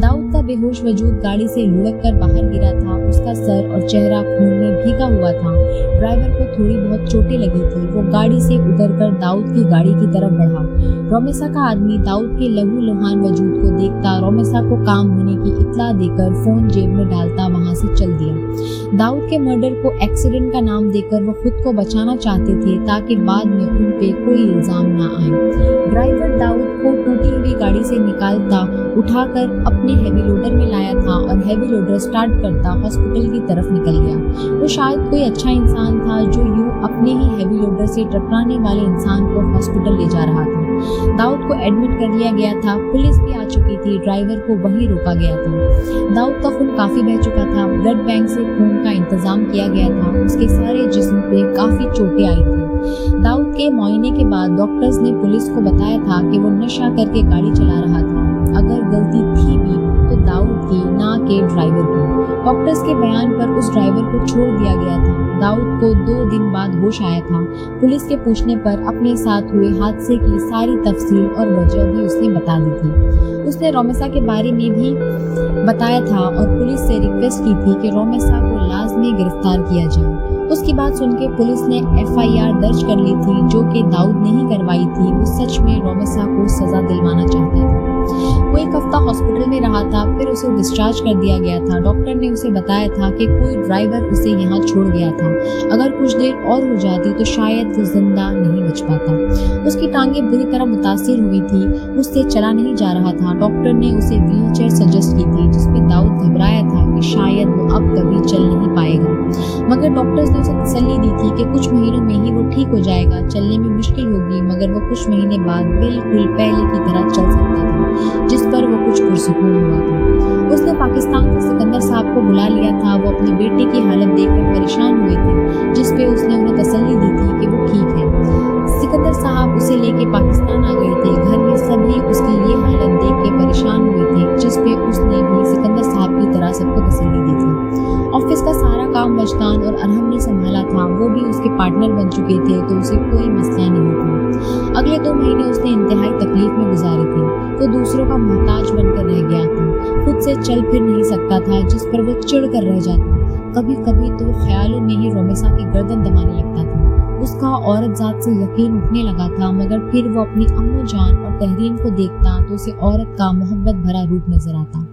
दाऊद का बेहोश वजूद गाड़ी से लुढ़क कर बाहर गिरा था। उसका सर और चेहरा खून में भीगा हुआ था। ड्राइवर को थोड़ी बहुत चोटें लगी थी। वो गाड़ी से उतरकर दाऊद की गाड़ी की तरफ बढ़ा। रोमेसा का आदमी दाऊद के लहू लुहान वजूद को देखता रोमेसा को काम होने की इत्तला देकर फोन जेब में डालता वहां से चल दिया। दाऊद के मर्डर को एक्सीडेंट का नाम देकर वो खुद को बचाना चाहते थे, ताकि बाद में उन पे कोई इल्जाम ना आए। ड्राइवर दाऊद को टूटी हुई गाड़ी से निकालता, उठाकर अपने हेवी लोडर में लाया था और हेवी लोडर स्टार्ट करता हॉस्पिटल की तरफ निकल गया। वो शायद कोई अच्छा इंसान था जो यूं अपने ही हेवी लोडर से टकराने वाले इंसान को हॉस्पिटल ले जा रहा था। दाऊद को एडमिट कर लिया गया था। पुलिस भी आ चुकी थी। ड्राइवर को वहीं रोका गया था। दाऊद का खून काफी बह चुका था। ब्लड बैंक से खून का इंतजाम किया गया था। उसके सारे जिस्म पे काफी चोटें आई थी। दाऊद के मुआयने के बाद डॉक्टर्स ने पुलिस को बताया था कि वो नशा करके गाड़ी चला रहा था। अगर गलती थी भी तो दाऊद की, ना कि ड्राइवर की। डॉक्टर्स के बयान पर उस ड्राइवर को छोड़ दिया गया था। दाऊद को 2 दिन बाद होश आया था। पुलिस के पूछने पर अपने साथ हुए हादसे की सारी तफसील और वजह भी उसने बता दी थी। उसने रोमेसा के बारे में भी बताया था और पुलिस से रिक्वेस्ट की थी कि रोमेसा को लाजमी गिरफ्तार किया जाए। उसकी बात सुनकर पुलिस ने FIR दर्ज कर ली थी, जो कि दाऊद ने ही करवाई थी। वो सच में रोमेसा को सजा दिलवाना चाहता था। वो 1 हफ्ता हॉस्पिटल में रहा था, फिर उसे डिस्चार्ज कर दिया गया था। डॉक्टर ने उसे बताया था कि कोई ड्राइवर उसे यहाँ छोड़ गया था। अगर कुछ देर और हो जाती तो शायद वो जिंदा नहीं बच पाता। उसकी टांगें बुरी तरह मुतासिर हुई थी। उससे चला नहीं जा रहा था। डॉक्टर ने उसे व्हीलचेयर सजेस्ट की थी, जिसपे दाऊद घबराया था कि शायद वो अब कभी चल नहीं पाएगा, मगर डॉक्टर्स ने उसे तसल्ली दी थी कि कुछ महीनों में ही वो ठीक हो जाएगा। चलने में मुश्किल होगी, मगर वो कुछ महीने बाद बिल्कुल पहले की तरह चल सकता था, जिस पर वो कुछ पुरसुकून हुआ था। اس نے پاکستان سے سکندر صاحب کو بلا لیا تھا۔ وہ اپنے بیٹے کی حالت دیکھ کر پریشان ہوئے تھے، جس پہ اس نے انہیں تسلی دی تھی کہ وہ ٹھیک ہے۔ سکندر صاحب اسے لے کے پاکستان آ گئے تھے۔ گھر میں سبھی اس کی یہ حالت دیکھ کے پریشان ہوئے تھے، جس پہ اس نے بھی سکندر صاحب کی طرح سب کو تسلی دی تھی۔ آفس کا سارا کام وجدان اور ارحم نے سنبھالا تھا۔ وہ بھی اس کے پارٹنر بن چکے تھے تو اسے کوئی مسئلہ نہیں تھا۔ اگلے 2 مہینے اس نے انتہائی تکلیف میں گزارے تھے۔ وہ دوسروں کا محتاج بن کر رہ گیا تھا، خود سے چل پھر نہیں سکتا تھا، جس پر وہ چڑ کر رہ جاتا۔ کبھی کبھی تو وہ خیالوں میں ہی رومیسا کی گردن دبانے لگتا تھا۔ اس کا عورت ذات سے یقین اٹھنے لگا تھا، مگر پھر وہ اپنی امو جان اور تحریم کو دیکھتا تو اسے عورت کا محبت بھرا روپ نظر آتا۔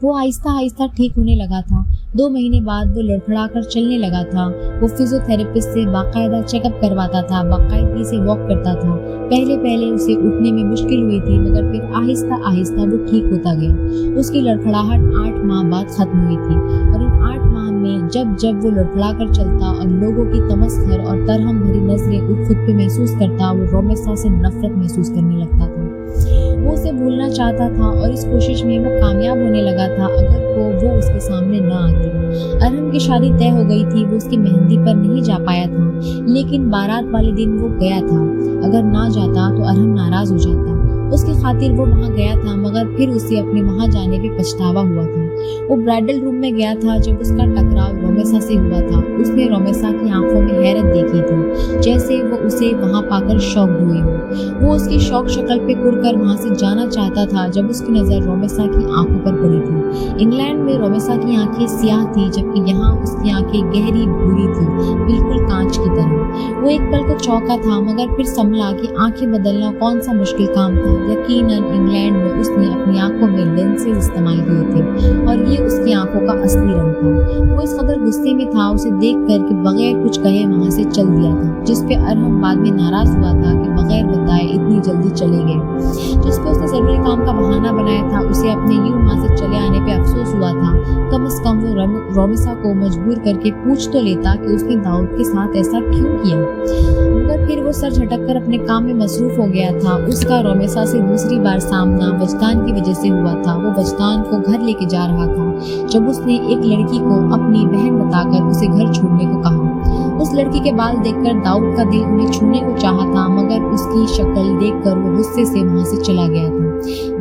وہ آہستہ آہستہ ٹھیک ہونے لگا تھا۔ 2 مہینے بعد وہ لڑکھڑا کر چلنے لگا تھا۔ وہ فزیو تھراپسٹ سے باقاعدہ چیک اپ کرواتا تھا، باقاعدگی سے واک کرتا تھا۔ پہلے اسے اٹھنے میں مشکل ہوئی تھی، مگر پھر آہستہ آہستہ وہ ٹھیک ہوتا گیا۔ اس کی لڑکھڑاہٹ 8 ماہ بعد ختم ہوئی تھی، اور ان 8 ماہ میں جب وہ لڑکھڑا کر چلتا اور لوگوں کی تمسخر اور ترہم بھری نظریں خود پہ محسوس کرتا، وہ رومیسا سے نفرت محسوس کرنے لگتا تھا۔ وہ اسے بھولنا چاہتا تھا اور اس کوشش میں وہ کامیاب ہونے لگا تھا، اگر وہ اس کے سامنے نہ آتی۔ ارحم کی شادی طے ہو گئی تھی، وہ اس کی مہندی پر نہیں جا پایا تھا، لیکن بارات والے دن وہ گیا تھا۔ اگر نہ جاتا تو ارحم ناراض ہو جاتا۔ اس کی خاطر وہ وہاں گیا تھا، مگر پھر اسے اپنے وہاں جانے پہ پچھتاوا ہوا تھا۔ وہ برائڈل روم میں گیا تھا جب اس کا ٹکراؤ رومیسا سے ہوا تھا۔ اس نے رومیسا کی آنکھوں میں حیرت دیکھی تھی، جیسے وہ اسے وہاں پا کر شاکڈ ہوئی ہو۔ وہ اس کی شوق شکل پہ کڑ کر وہاں سے جانا چاہتا تھا جب اس کی نظر رومیسا کی آنکھوں پر پڑی تھی۔ انگلینڈ میں رومیسا کی آنکھیں سیاہ تھی، جبکہ یہاں اس کی آنکھیں گہری بھوری تھی، بالکل کانچ کی طرح۔ وہ ایک پل کو چونکا تھا، مگر پھر سنبھلا کہ آنکھیں بدلنا کون سا مشکل کام تھا۔ یقیناً انگلینڈ میں اس نے اپنی آنکھوں میں لینسز استعمال کیے تھے، اور یہ اس کی آنکھوں کا اصلی رنگ تھا۔ وہ اس قدر غصے میں تھا اسے دیکھ کر کہ بغیر کچھ کہے وہاں سے چل دیا تھا، جس پہ ارحم بعد میں ناراض ہوا تھا کہ بغیر بتائے اتنی جلدی چلے گئے۔ جس پہ اس نے ضروری کام کا بہانہ بنایا تھا، اسے اپنے یوں وہاں سے چلے آنے پہ افسوس ہوا تھا۔ کم از کم وہ رومیسا کو مجبور کر کے پوچھ تو لیتا کہ اس نے داؤد کے ساتھ ایسا کیوں کیا، مگر پھر وہ سر جھٹک کر اپنے کام میں مصروف ہو گیا تھا۔ اس کا رومیسا سے دوسری بار سامنا وجدان کی وجہ سے ہوا تھا۔ وہ وجدان کو گھر لے کے جا رہا تھا جب اس نے ایک لڑکی کو اپنی بہن بتا کر اسے گھر چھوڑنے کو کہا۔ اس لڑکی کے بال دیکھ کر داؤد کا دل انہیں چھونے کو چاہا تھا، مگر اس کی شکل دیکھ کر وہ غصے سے وہاں سے چلا گیا تھا۔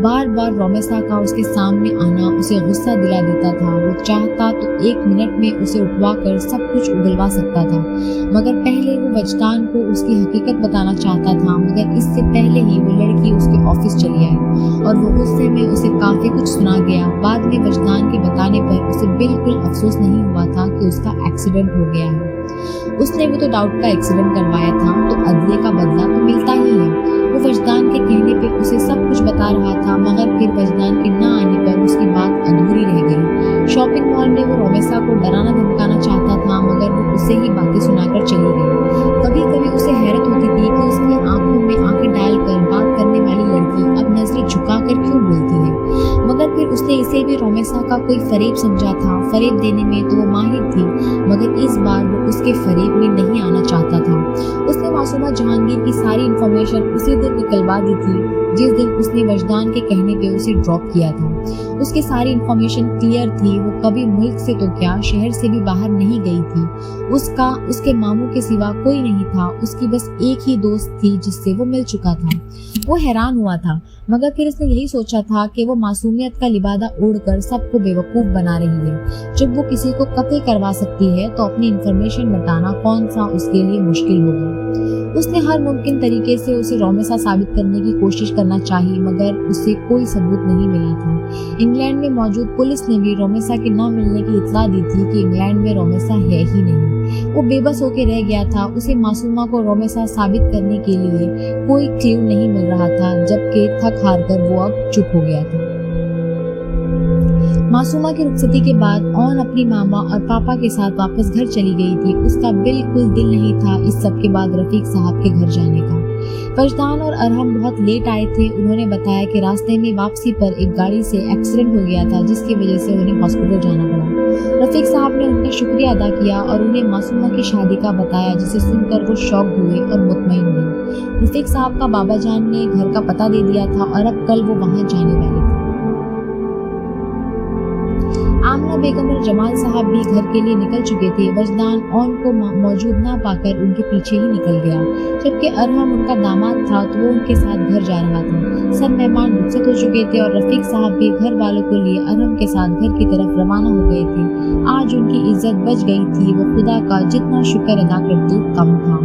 بار بار رومیسا کا اس کے سامنے آنا اسے غصہ دلا دیتا تھا۔ وہ چاہتا تو 1 منٹ میں اسے اٹھوا کر سب کچھ اگلوا سکتا تھا، مگر پہلے وہ وجدان کو اس کی حقیقت بتانا چاہتا تھا۔ مگر اس سے پہلے ہی وہ لڑکی اس کے آفس چلی آئی، اور وہ غصے میں اسے کافی کچھ سنا گیا۔ بعد میں وجدان کے بتانے پر اسے بالکل افسوس نہیں ہوا تھا کہ اس کا ایکسیڈنٹ ہو گیا ہے۔ اس نے بھی تو ڈاؤٹ کا ایکسیڈنٹ کروایا تھا، تو عدلے کا بدلہ تو ملتا ہی ہے۔ وہ وجدان کے کہنے پہ اسے سب کچھ بتا رہا تھا، مگر پھر وجدان کے نہ آنے پر اس کی بات ادھوری رہ گئی۔ شاپنگ مال میں وہ رومیسا کو ڈرانا دھمکانا چاہتا تھا، مگر وہ اسے ہی باتیں سنا کر چلی گئی۔ کبھی کبھی اسے حیرت ہوتی تھی کہ اس کی آنکھوں میں آنکھیں ڈال کر بات کرنے والی لڑکی اب نظریں جھکا کر کیوں بولتی ہے، مگر پھر اس نے اسے بھی رومیسا کا کوئی فریب سمجھا تھا۔ فریب دینے میں تو وہ ماہر تھی، مگر اس بار وہ اس کے فریب میں نہیں آنا چاہتا تھا۔ اس نے معصومہ جہانگیر کی ساری انفارمیشن اسی دن نکلوا دی تھی جس دن اس نے وجدان کے کہنے پہ اسے ڈراپ کیا تھا۔ اس کی ساری انفارمیشن کلیئر تھی۔ وہ کبھی ملک سے تو کیا شہر سے بھی باہر نہیں گئی تھی۔ اس کے ماموں کے سوا کوئی نہیں تھا۔ اس کی بس ایک ہی دوست تھی جس سے وہ مل چکا تھا۔ وہ حیران ہوا تھا، مگر پھر اس نے یہی سوچا تھا کہ وہ معصومیت کا لبادہ اوڑھ کر سب کو بیوقوف بنا رہی ہے۔ جب وہ کسی کو قتل کروا سکتی ہے تو اپنی انفارمیشن بتانا کون سا اس کے لیے مشکل ہوگا۔ اس نے ہر ممکن طریقے سے اسے رومیسا ثابت کرنے کی کوشش کرنا چاہی، مگر اسے کوئی ثبوت نہیں ملا تھا۔ انگلینڈ میں موجود پولیس نے بھی رومیسا کے نہ ملنے کی اطلاع دی تھی کہ انگلینڈ میں رومیسا ہے ہی نہیں۔ وہ بے بس ہو کے رہ گیا تھا۔ اسے معصومہ کو رومیسا ثابت کرنے کے لیے کوئی کلیو نہیں مل رہا تھا، جبکہ تھک ہار کر وہ اب چپ ہو گیا تھا۔ معصومہ کی رخصتی کے بعد اون اپنی ماما اور پاپا کے ساتھ واپس گھر چلی گئی تھی۔ اس کا بالکل دل نہیں تھا اس سب کے بعد رفیق صاحب کے گھر جانے کا۔ وجدان اور ارحم بہت لیٹ آئے تھے۔ انہوں نے بتایا کہ راستے میں واپسی پر ایک گاڑی سے ایکسیڈنٹ ہو گیا تھا، جس کی وجہ سے انہیں ہاسپٹل جانا پڑا۔ رفیق صاحب نے ان کا شکریہ ادا کیا اور انہیں معصومہ کی شادی کا بتایا، جسے سن کر وہ شاکڈ ہوئے اور مطمئن ہوئے۔ رفیق صاحب کا بابا جان نے گھر کا پتہ دے دیا تھا اور اب کل وہ وہاں جانے والے تھے۔ मासूमा बेगम और जमाल साहब भी घर के लिए निकल चुके थे। वजदान ऑन को मौजूद ना पाकर उनके पीछे ही निकल गया। जबकि अरहम उनका दामाद था तो वो उनके साथ घर जा रहा था। सब मेहमान रुखसत हो चुके थे और रफीक साहब भी घर वालों को लिए अरहम के साथ घर की तरफ रवाना हो गए थे। आज उनकी इज्जत बच गई थी। वो खुदा का जितना शुक्र अदा करते कम था।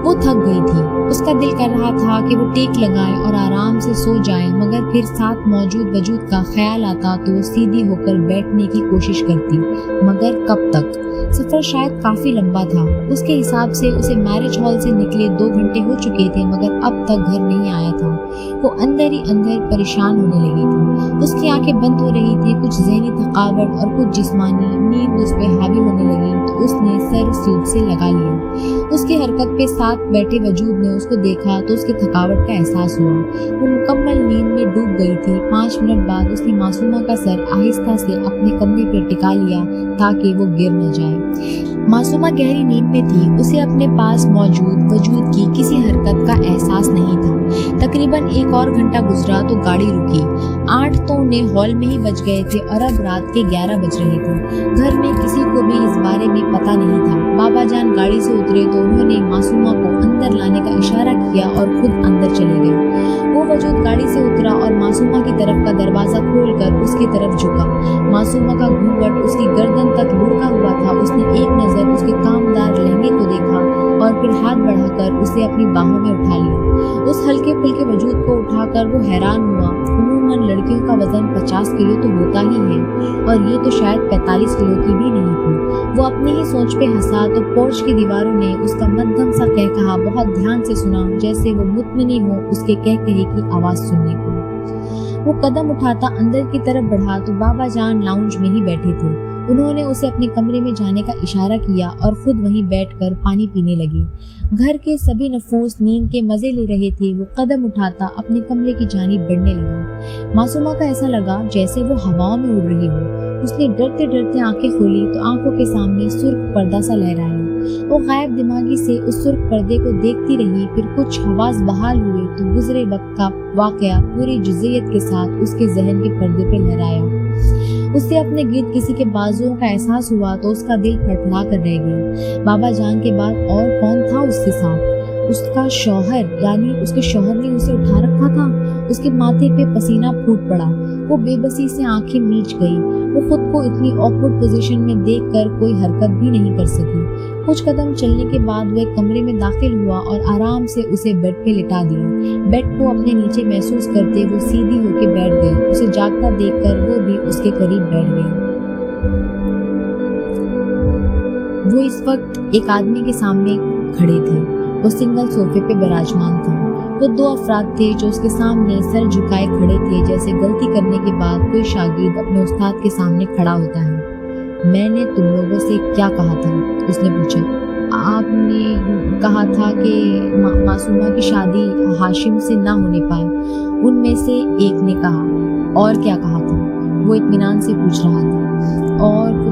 वो थक गई थी। उसका दिल कर रहा था कि वो टेक लगाए और आराम से सो जाए, मगर फिर साथ मौजूद वजूद का ख्याल आता तो वो सीधी होकर बैठने की कोशिश करती। मगर कब तक? सफर शायद काफी लंबा था। उसके हिसाब से उसे मैरिज हॉल से निकले 2 घंटे हो चुके थे, मगर अब तक घर नहीं आया था। वो अंदर ही अंदर परेशान होने लगी थी। उसकी आंखें बंद हो रही थी। कुछ ज़हनी थकावट और कुछ जिस्मानी नींद उस पे हावी होने लगी तो उसने सर सीट से लगा लिया। उसकी हरकत पे साथ बैठे वजूद ने उसको देखा तो उसके थकावट का एहसास हुआ। वो मुकम्मल नींद में डूब गई थी। 5 मिनट बाद उसने मासूमा का सर आहिस्ता से अपने कंधे पे टिका लिया ताकि वो गिर न जाए। मासूमा गहरी नींद में थी। उसे अपने पास मौजूद वजूद की किसी हरकत का एहसास नहीं था। तकरीबन 1 और घंटा गुजरा तो गाड़ी रुकी। 8 तो उन्हें हॉल में ही बज गए थे और अब रात के 11 बज रहे थे। घर में किसी को भी इस बारे में पता नहीं था। बाबा जान गाड़ी से उतरे तो उन्होंने मासूमा को अंदर लाने का इशारा किया और खुद अंदर चले गए। वो वजूद गाड़ी से उतरा और मासूमा की तरफ का दरवाजा खोलकर उसकी तरफ झुका। मासूमा का घूंघट उसकी गर्दन तक लुढ़का हुआ था। उसने एक नजर उसके कामदार लहंगे को देखा और फिर हाथ बढ़ाकर उसे अपनी बाहों में उठा लिया। उस हल्के फुल्के वजूद को उठाकर वो हैरान हुआ। उमूमन लड़कियों का वजन 50 किलो तो होता ही है और ये तो शायद 45 किलो की भी नहीं थी। वो अपनी ही सोच पे हंसा तो पोर्च की दीवारों ने उसका मध्यम सा कहकहा बहुत ध्यान से सुना, जैसे वो मुतमईन हो उसके कहकहे की आवाज सुनने को। वो कदम उठाता अंदर की तरफ बढ़ा तो बाबा जान लाउंज में ही बैठे थे। उन्होंने उसे अपने कमरे में जाने का इशारा किया और खुद वहीं बैठकर पानी पीने लगे। घर के सभी नफूस नींद के मजे ले रहे थे। वो कदम उठाता अपने कमरे की जानिब बढ़ने लगा। मासूमा का ऐसा लगा जैसे वो हवाओं में उड़ रही हो। उसने डरते डरते आंखें खोली तो आंखों के सामने सुर्ख पर्दा सा लहराया। वो गायब दिमागी से उस सुर्ख पर्दे को देखती रही। फिर कुछ हवास बहाल हुए तो गुजरे वक्त का वाकया पूरी जुज़ियत के साथ उसके जहन के पर्दे पे लहराया। उससे अपने गिर्द किसी के बाजुओं का एहसास हुआ तो उसका दिल फड़फड़ा कर रह गया। बाबा जान के बाद और कौन था उसके साथ? उसका शौहर, यानी उसके शौहर ने उसे उठा रखा था। उसके माथे पे पसीना फूट पड़ा। वो बेबसी से आंखें मीच गई। वो खुद को इतनी ऑकवर्ड पोजीशन में देखकर कोई हरकत भी नहीं कर सकी। कुछ कदम चलने के बाद वो एक कमरे में दाखिल हुआ और आराम से उसे बेड पे लिटा दिया। बेड को अपने नीचे महसूस करते वो सीधी होके बैठ गई। उसे जागता देखकर वो भी उसके करीब बैठ गई। वो इस वक्त एक आदमी के सामने खड़े थे। वो सिंगल सोफे पे विराजमान था। वो 2 अफराद थे जो उसके सामने सर झुकाए खड़े थे, जैसे गलती करने के बाद कोई शागिर्द अपने उस्ताद के सामने खड़ा होता है। मैंने तुम लोगों से क्या कहा था? उसने पूछा। आपने कहा था कि मासूमा की शादी हाशिम से ना होने पाए, उनमें से एक ने कहा। और क्या कहा था? वो इत्मीनान से पूछ रहा था। और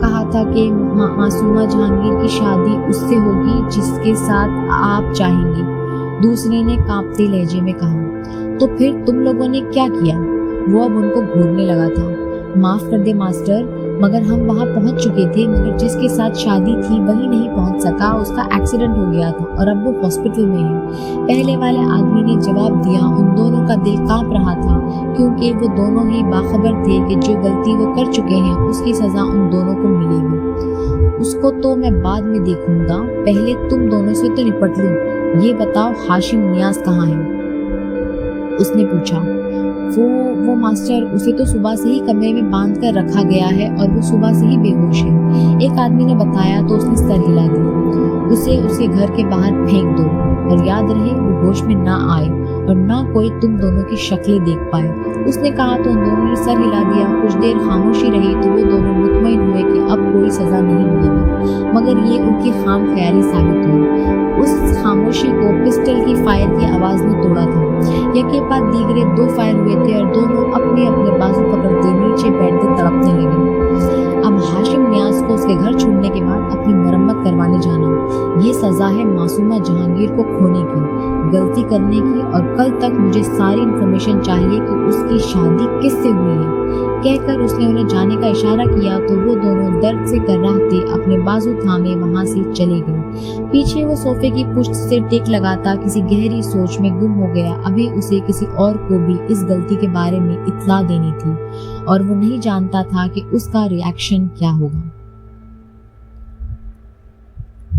कहा था कि मासूमा जहांगीर की शादी उससे होगी जिसके साथ आप चाहेंगे, दूसरे ने कांपते लहजे में कहा। तो फिर तुम लोगों ने क्या किया? वो अब उनको घूरने लगा था। माफ कर दे मास्टर, मगर हम वहाँ पहुँच चुके थे, मगर जिसके साथ शादी थी वही नहीं पहुँच सका। उसका एक्सीडेंट हो गया था और अब वो हॉस्पिटल में है। पहले वाले आदमी ने जवाब दिया। उन दोनों का दिल कांप रहा था क्योंकि वो दोनों ही बाखबर थे कि जो गलती वो कर चुके हैं उसकी सजा उन दोनों को मिलेगी। उसको तो मैं बाद में देखूंगा, पहले तुम दोनों से तो निपट लूं। ये बताओ हाशिम नियाज कहाँ है? उसने पूछा। वो मास्टर, उसे तो सुबह से ही कमरे में बांध कर रखा गया है और वो सुबह से ही बेहोश है, एक आदमी ने बताया तो उसने सर हिला दिया। उसे उसके घर के बाहर फेंक दो और याद रहे वो होश में ना आए और ना कोई तुम दोनों की शक्लें देख पाए। उसने कहा तो उन दोनों ने सर हिला दिया। कुछ देर खामोशी रही तो वो दोनों मुतमईन हुए कि अब कोई सजा नहीं मिलेगी, मगर ये उनकी खाम ख्याली साबित हुई। उस खामोशी को पिस्टल की फायर की आवाज ने तोड़ा था। यके बाद दीगरे 2 फायर हुए थे और दोनों अपने अपने बाजू पकड़ते नीचे बैठते तड़पने लगे। अब हाशिम नियाज को उसके घर छोड़ने के बाद अपनी मरम्मत करवाने जाना, ये सजा है मासूमा जहांगीर को खोने की, गलती करने की। और कल तक मुझे सारी इन्फॉर्मेशन चाहिए कि उसकी शादी किससे हुई है। कह कर उसने उन्हें जाने का इशारा किया तो वो दोनों दर्द से कर्राते अपने बाजू थामे वहां से चले गए। पीछे वो सोफे की पुष्ट से टिक लगाता किसी गहरी सोच में गुम हो गया। अभी उसे किसी और को भी इस गलती के बारे में इत्तला देनी थी और वो नहीं जानता था कि उसका रिएक्शन क्या होगा।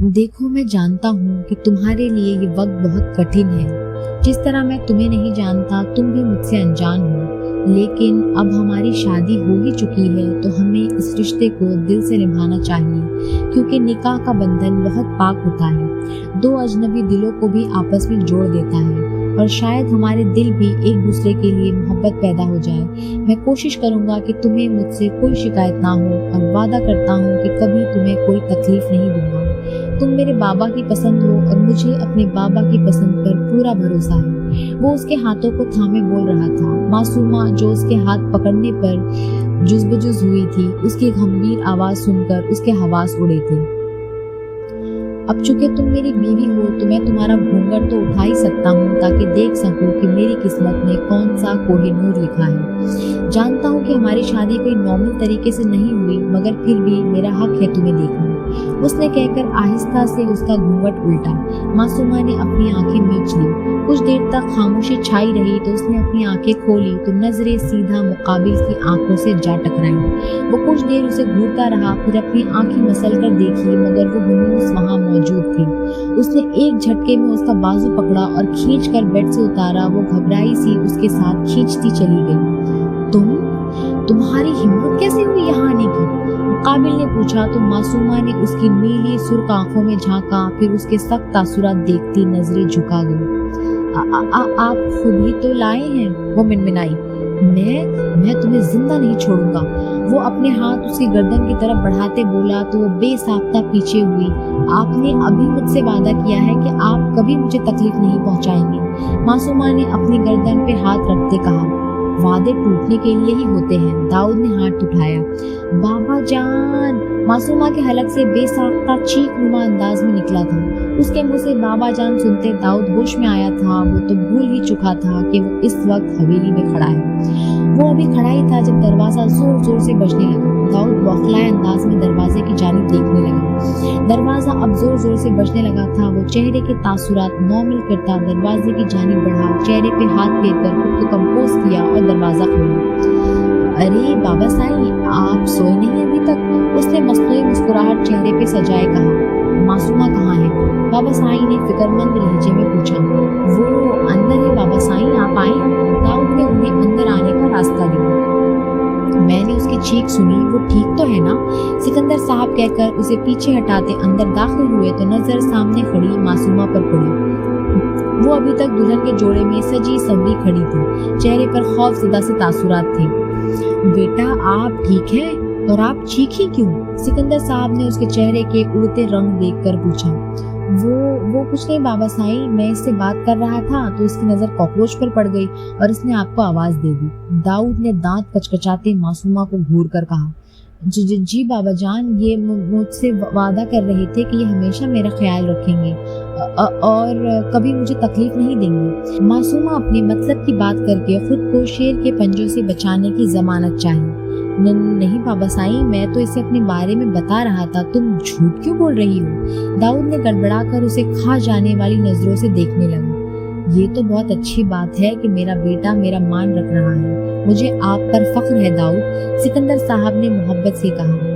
देखो, मैं जानता हूँ कि तुम्हारे लिए ये वक्त बहुत कठिन है। जिस तरह मैं तुम्हें नहीं जानता, तुम भी मुझसे अनजान हो, लेकिन अब हमारी शादी हो ही चुकी है तो हमें इस रिश्ते को दिल से निभाना चाहिए, क्योंकि निकाह का बंधन बहुत पाक होता है, दो अजनबी दिलों को भी आपस में जोड़ देता है और शायद हमारे दिल भी एक दूसरे के लिए मोहब्बत पैदा हो जाए। मैं कोशिश करूंगा कि तुम्हें मुझसे कोई शिकायत ना हो और वादा करता हूँ कि कभी तुम्हें कोई तकलीफ नहीं दूंगा। तुम मेरे बाबा की पसंद हो और मुझे अपने बाबा की पसंद पर पूरा भरोसा है। वो उसके हाथों को थामे बोल रहा था। मासूमा जो उसके हाथ पकड़ने पर जुज़बजुज़ हुई थी, उसकी गंभीर आवाज सुनकर उसके हवास उड़े थे। अब चूंकि तुम मेरी बीवी हो तो मैं तुम्हारा घूंघट तो उठा ही सकता हूँ ताकि देख सकूं कि मेरी किस्मत में कौन सा कोहिनूर लिखा है। जानता हूँ कि हमारी शादी कोई नॉर्मल तरीके से नहीं हुई, मगर फिर भी मेरा हक है तुम्हें देखना। उसने कहकर आहिस्ता से उसका घूंघट उल्टा। मासूमा ने अपनी आंखें मीच ली। कुछ देर तक खामोशी छाई रही तो उसने अपनी आंखें खोली तो नजरें सीधा मुकाबिल की आंखों से जा टकराई। वो कुछ देर उसे घूरता रहा, फिर अपनी आंखें मसल कर देखी, मगर वो हुनूस वहां मौजूद थी। उसने एक झटके में उसका बाजू पकड़ा और खींचकर बेड से उतारा। वो घबराई सी उसके साथ खींचती चली गई। तुम्हारी हिम्मत कैसे हुई यहाँ आने की? मुकाबिल ने पूछा तो मासूमा ने उसकी नीली सुर्ख आंखों में झांका, फिर उसके सख्त तासुरात देखती नजरें झुका गई। आप खुद ही तो लाए हैं, वो मिनमिनाई। मैं तुम्हें जिंदा नहीं छोड़ूंगा। वो अपने हाथ उसकी गर्दन की तरफ बढ़ाते बोला तो वो बेसाख्ता पीछे हुई। आपने अभी मुझसे वादा किया है कि आप कभी मुझे तकलीफ नहीं पहुंचाएंगे। मासूमा ने अपनी गर्दन पे हाथ रखते कहा। वादे टूटने के लिए ही होते हैं। दाऊद ने हाथ उठाया। बाबा जान! मासूमा के हलक से बेसाख्ता चीख नुमा अंदाज में निकला था। उसके मुंह से बाबा जान सुनते दाऊद होश में आया था। वो तो भूल ही चुका था कि वो इस वक्त हवेली में खड़ा है। वो अभी खड़ा ही था जब दरवाजा जोर जोर से बजने लगा। दाऊद बौखलाए अंदाज में दरवाजे की जानिब देखने लगा। दरवाजा अब जोर जोर से बजने लगा था। वो चेहरे के तासुरात नॉर्मल करता दरवाजे की जानिब बढ़ा, चेहरे पे हाथ फेरकर खुद को कंपोज किया और दरवाजा खोला। अरे बाबा साईं, आप सोए नहीं अभी तक? उसने मस्तूरी मुस्कुराहट चेहरे पे सजाए कहा। मासूमा कहाँ है? बाबा साईं ने फिक्रमंद लहजे में पूछा। वो अंदर है बाबा साईं, आप आए। दाऊद ने उन्हें अंदर आने का रास्ता दिया। मैंने उसकी चीख सुनी, वो ठीक तो है ना? सिकंदर साहब कहकर उसे पीछे हटाते अंदर दाखिल हुए तो नजर सामने खड़ी मासूमा पर पड़ी। वो अभी तक दुल्हन के जोड़े में सजी संवरी खड़ी थी। चेहरे पर खौफज़दा से तासुरात थे। बेटा, आप ठीक है? और आप चीखी क्यों? सिकंदर साहब ने उसके चेहरे के उड़ते रंग देखकर पूछा। वो कुछ नहीं बाबा साईं, मैं इससे बात कर रहा था तो इसकी नजर कॉकरोच पर पड़ गई और इसने आपको आवाज दे दी। दाऊद ने दांत कचकचाते मासूमा को घूर कर कहा। जी बाबा जान, ये मुझसे वादा कर रहे थे कि ये हमेशा मेरा ख्याल रखेंगे और कभी मुझे तकलीफ नहीं देंगे। मासूमा अपने मतलब की बात करके खुद को शेर के पंजों से बचाने की जमानत चाहिए। नहीं बाबा साईं, मैं तो इसे अपने बारे में बता रहा था, तुम झूठ क्यों बोल रही हो? दाऊद ने गड़बड़ाकर उसे खा जाने वाली नजरों से देखने लगा। ये तो बहुत अच्छी बात है कि मेरा बेटा मेरा मान रख रहा है, मुझे आप पर फख्र है दाऊद, सिकंदर साहब ने मोहब्बत से कहा।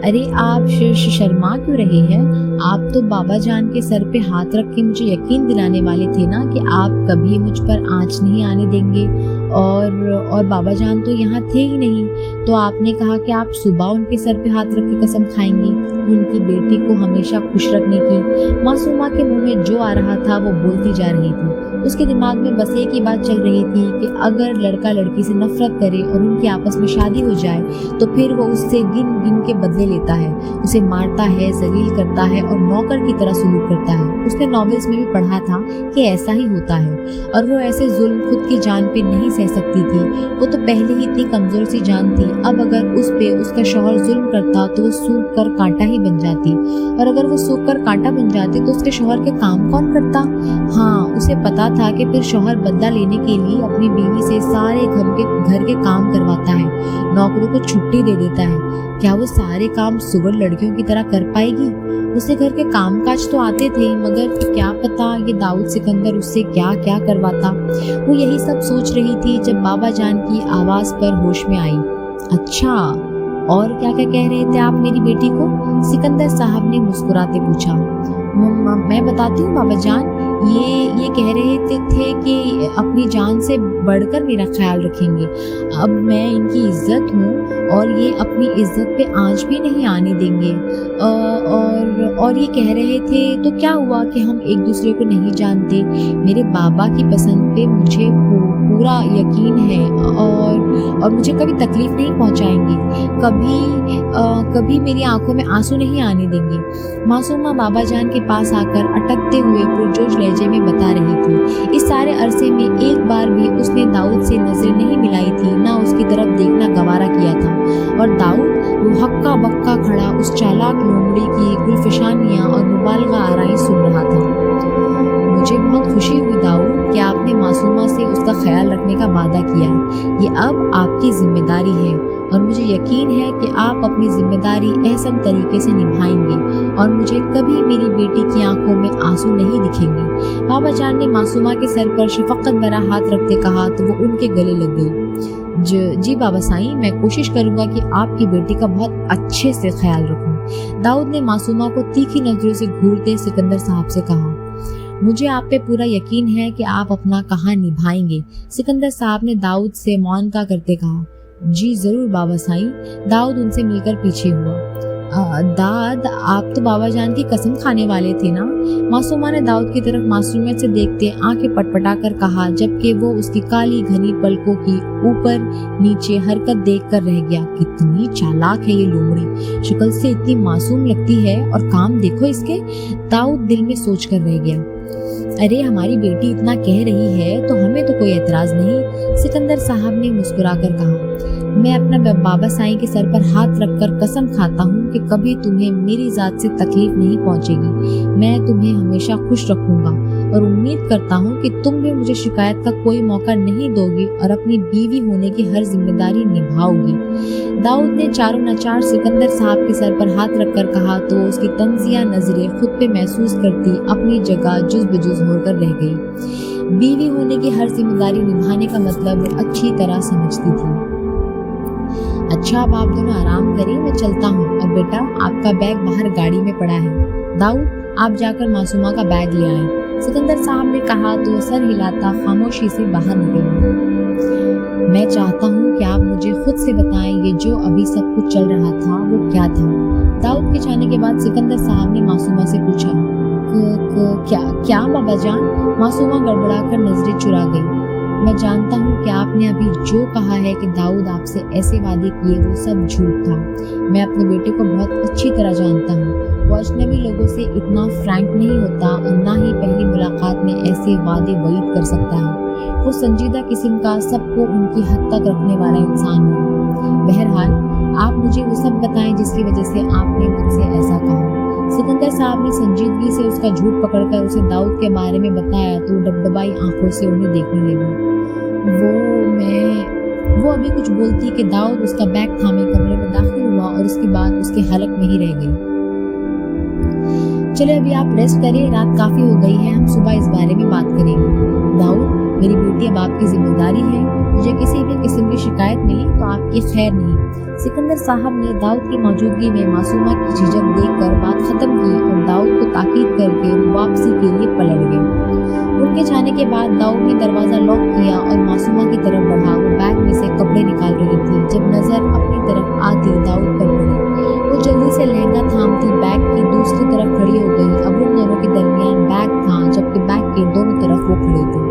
अरे आप शर्मा क्यों रहे हैं? आप तो बाबा जान के सर पे हाथ रख के मुझे यकीन दिलाने वाले थे ना कि आप कभी मुझ पर आंच नहीं आने देंगे। और बाबा जान तो यहाँ थे ही नहीं, तो आपने कहा कि आप सुबह उनके सर पे हाथ रख के कसम खाएंगी उनकी बेटी को हमेशा खुश रखने की। मासूमा के मुंह में जो आ रहा था वो बोलती जा रही थी। उसके दिमाग में बस एक ही बात चल रही थी कि अगर लड़का लड़की से नफरत करे और उनकी आपस में शादी हो जाए तो फिर वो उससे गिन गिन के बदले लेता है, उसे मारता है, जलील करता है और नौकर की तरह सलूक करता है। اس نے ناولز میں بھی پڑھا تھا کہ ایسا ہی ہوتا ہے، اور وہ ایسے ظلم خود کی جان پہ نہیں سہ سکتی تھی۔ وہ تو پہلے ہی اتنی کمزور سی جان تھی، اب اگر اس پہ اس کا شوہر ظلم کرتا تو وہ سوکھ کر کانٹا ہی بن جاتی، اور اگر وہ سوکھ کر کانٹا بن جاتی تو اس کے شوہر کے کام کون کرتا؟ ہاں، اسے پتا تھا کہ پھر شوہر بدلہ لینے کے لیے اپنی بیوی سے سارے گھر کے کام کرواتا ہے، نوکروں کو چھٹی دے دیتا ہے۔ کیا وہ سارے کام سور لڑکیوں کی طرح کر پائے گی؟ اسے گھر کے کام کاج تو آتے تھے، مگر کیا پتا یہ داؤد سکندر اس سے کیا کیا کرواتا۔ وہ یہی سب سوچ رہی تھی جب بابا جان کی آواز پر ہوش میں آئی۔ اچھا، اور کیا کیا کہہ رہے تھے آپ میری بیٹی کو؟ سکندر صاحب نے مسکراتے پوچھا۔ میں بتاتی ہوں بابا جان، یہ کہہ رہے تھے کہ اپنی جان سے بڑھ کر میرا خیال رکھیں گے۔ اب میں ان کی عزت ہوں اور یہ اپنی عزت پہ آنچ بھی نہیں آنے دیں گے۔ اور یہ کہہ رہے تھے تو کیا ہوا کہ ہم ایک دوسرے کو نہیں جانتے؟ میرے بابا کی پسند پہ مجھے پورا یقین ہے، اور مجھے کبھی تکلیف نہیں پہنچائیں گے، کبھی میری آنکھوں میں آنسو نہیں آنے دیں گے۔ معصومہ بابا جان کے پاس آ کر اٹکتے ہوئے پرجوش لہجے میں بتا رہی تھی۔ اس سارے عرصے میں ایک بار بھی اس نے داؤد سے نظریں نہیں ملائی تھی، نہ اس کی طرف دیکھنا گوارا کیا تھا، اور داؤد وہ ہکا بکا کھڑا اس چالاک لومڑی کی گلفشانیاں اور مبالغہ آرائیں سن رہا تھا۔ مجھے بہت خوشی ہوئی داؤد کہ آپ نے معصومہ سے اس کا خیال رکھنے کا وعدہ کیا ہے۔ یہ اب آپ کی ذمہ داری ہے، اور مجھے یقین ہے کہ آپ اپنی ذمہ داری احسن طریقے سے نبھائیں گے، اور مجھے کبھی میری بیٹی کی آنکھوں میں آنسو نہیں دکھیں گے۔ بابا جان نے معصومہ کے سر پر شفقت بھرا ہاتھ رکھتے کہا تو وہ ان کے گلے لگ گئی۔ جی بابا سائیں، میں کوشش کروں گا کہ آپ کی بیٹی کا بہت اچھے سے خیال رکھوں۔ داؤد نے معصومہ کو تیکھی نظروں سے گھورتے سکندر صاحب سے کہا۔ مجھے آپ پہ پورا یقین ہے کہ آپ اپنا کہا نبھائیں گے، سکندر صاحب نے داؤد سے معانقہ کرتے کہا۔ جی ضرور بابا سائیں۔ داؤد ان سے مل کر پیچھے ہوا۔ داد، آپ تو بابا جان کی قسم کھانے والے تھے نا؟ معصومہ نے داؤد کی طرف معصومیت سے دیکھتے آنکھیں پٹپٹا کر کہا، جبکہ وہ اس کی کالی گھنی پلکوں کی اوپر نیچے حرکت دیکھ کر رہ گیا۔ کتنی چالاک ہے یہ لومڑی، شکل سے اتنی معصوم لگتی ہے، اور کام دیکھو اس کے۔ داؤد دل میں سوچ کر رہ گیا۔ ارے ہماری بیٹی اتنا کہہ رہی ہے تو ہمیں تو کوئی اعتراض نہیں، سکندر صاحب نے مسکرا کر کہا۔ میں اپنا بابا سائیں کے سر پر ہاتھ رکھ کر قسم کھاتا ہوں کہ کبھی تمہیں میری ذات سے تکلیف نہیں پہنچے گی۔ میں تمہیں ہمیشہ خوش رکھوں گا، اور امید کرتا ہوں کہ تم بھی مجھے شکایت کا کوئی موقع نہیں دو گی، اور اپنی بیوی ہونے کی ہر ذمہ داری نبھاؤ گی۔ داؤد نے چاروں ناچار سکندر صاحب کے سر پر ہاتھ رکھ کر کہا تو اس کی طنزیہ نظریں خود پہ محسوس کرتی اپنی جگہ جز بجز ہو کر رہ گئی۔ بیوی ہونے کی ہر ذمہ داری نبھانے کا مطلب وہ اچھی طرح سمجھتی تھی۔ اچھا، اب آپ دونوں آرام کریں، میں چلتا ہوں، اور بیٹا آپ کا بیگ باہر گاڑی میں پڑا ہے۔ داؤد، آپ جا کر معصومہ کا بیگ لے آئیں، سکندر صاحب نے کہا تو سر ہلاتا خاموشی سے باہر نکل گیا۔ میں چاہتا ہوں کہ آپ مجھے خود سے بتائیں یہ جو ابھی سب کچھ چل رہا تھا وہ کیا تھا؟ داؤد کے جانے کے بعد سکندر صاحب نے معصومہ سے پوچھا۔ کیا بابا جان؟ معصومہ گڑبڑا کر نظریں چرا گئی۔ میں جانتا ہوں کہ آپ نے ابھی جو کہا ہے کہ داؤد آپ سے ایسے وعدے کیے وہ سب جھوٹ تھا۔ میں اپنے بیٹے کو بہت اچھی طرح جانتا ہوں، وہ اجنبی لوگوں سے اتنا فرینک نہیں ہوتا، اور نہ ہی پہلی ملاقات میں ایسے وعدے وعید کر سکتا ہے۔ وہ سنجیدہ قسم کا، سب کو ان کی حد تک رکھنے والا انسان ہے۔ بہرحال آپ مجھے وہ سب بتائیں جس کی وجہ سے آپ نے مجھ سے ایسا کہا۔ سکندر صاحب نے سنجیدگی سے اس کا جھوٹ پکڑ کر اسے داؤد کے بارے میں بتایا تو ڈبڈبائی آنکھوں سے انہیں دیکھنے لگی۔ وہ ابھی کچھ بولتی کہ داؤد اس کا بیگ تھامے کمرے میں داخل ہوا، اور اس کی بات اس کے حلق میں ہی رہ گئی۔ چلے ابھی آپ ریسٹ کریں، رات کافی ہو گئی ہے، ہم صبح اس بارے میں بات کریں گے۔ داؤد، میری بیٹی اب آپ کی ذمہ داری ہے، مجھے کسی بھی قسم کی شکایت ملی تو آپ کی خیر نہیں۔ سکندر صاحب نے داؤد کی موجودگی میں معصومہ کی جھجک دیکھ کر بات ختم کی، اور داؤد کو تاکید کر کے واپسی کے لیے پلٹ گئے۔ ان کے جانے کے بعد داؤد نے دروازہ لاک کیا اور معصومہ کی طرف بڑھا۔ وہ بیگ میں سے کپڑے نکال رہی تھی جب نظر اپنی طرف آتی داؤد پر پڑی۔ وہ جلدی سے لہنگا تھامتی بیگ کی دوسری طرف کھڑی ہو گئی۔ اب ان دونوں کے درمیان بیگ تھا، جبکہ بیگ کے دونوں طرف وہ کھڑے تھے۔